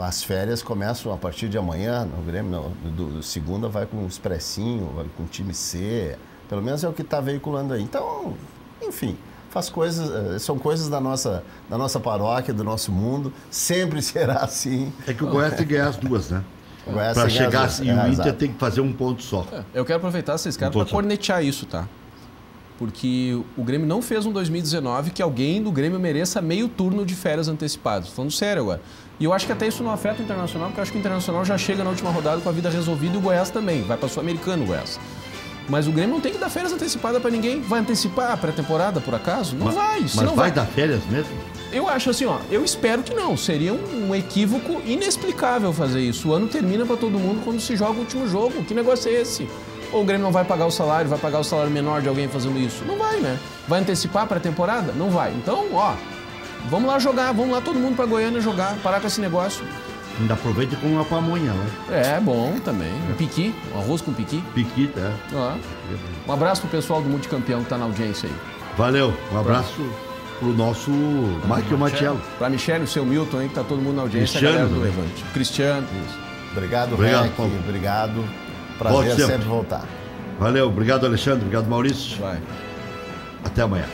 as férias começam a partir de amanhã no Grêmio. Segunda vai com o Expressinho, vai com o time C. Pelo menos é o que está veiculando aí. Então, enfim, são coisas da nossa paróquia, do nosso mundo. Sempre será assim. É que o Goiás tem que ganhar as duas, né? Para chegar assim, o Inter exato. tem que fazer um ponto só. Eu quero aproveitar esses caras para cornetear isso, tá? Porque o Grêmio não fez um 2019 que alguém do Grêmio mereça meio turno de férias antecipadas. Falando sério agora. E eu acho que até isso não afeta o Internacional, porque eu acho que o Internacional já chega na última rodada com a vida resolvida e o Goiás também. Vai para o Sul-Americano o Goiás. Mas o Grêmio não tem que dar férias antecipadas para ninguém. Vai antecipar a pré-temporada, por acaso? Não vai. Mas não vai dar férias mesmo? Eu acho assim, eu espero que não. Seria um equívoco inexplicável fazer isso. O ano termina para todo mundo quando se joga o último jogo. Que negócio é esse? Ou o Grêmio não vai pagar o salário, vai pagar o salário menor de alguém fazendo isso? Não vai, né? Vai antecipar a pré-temporada? Não vai. Então, vamos lá jogar, vamos lá todo mundo para Goiânia jogar, parar com esse negócio. Ainda aproveita com uma pamonha, né? É, bom também. Um piqui, um arroz com piqui. Piqui, tá? Um abraço pro pessoal do Multicampeão que tá na audiência aí. Valeu, um abraço pro nosso Michael Matiello. Pra Michele, o seu Milton aí, que tá todo mundo na audiência. Cristiano, a galera do Levante. Cristiano. Isso. Obrigado, Paulo. Obrigado. Prazer sempre voltar. Valeu, obrigado, Alexandre. Obrigado, Maurício. Vai. Até amanhã.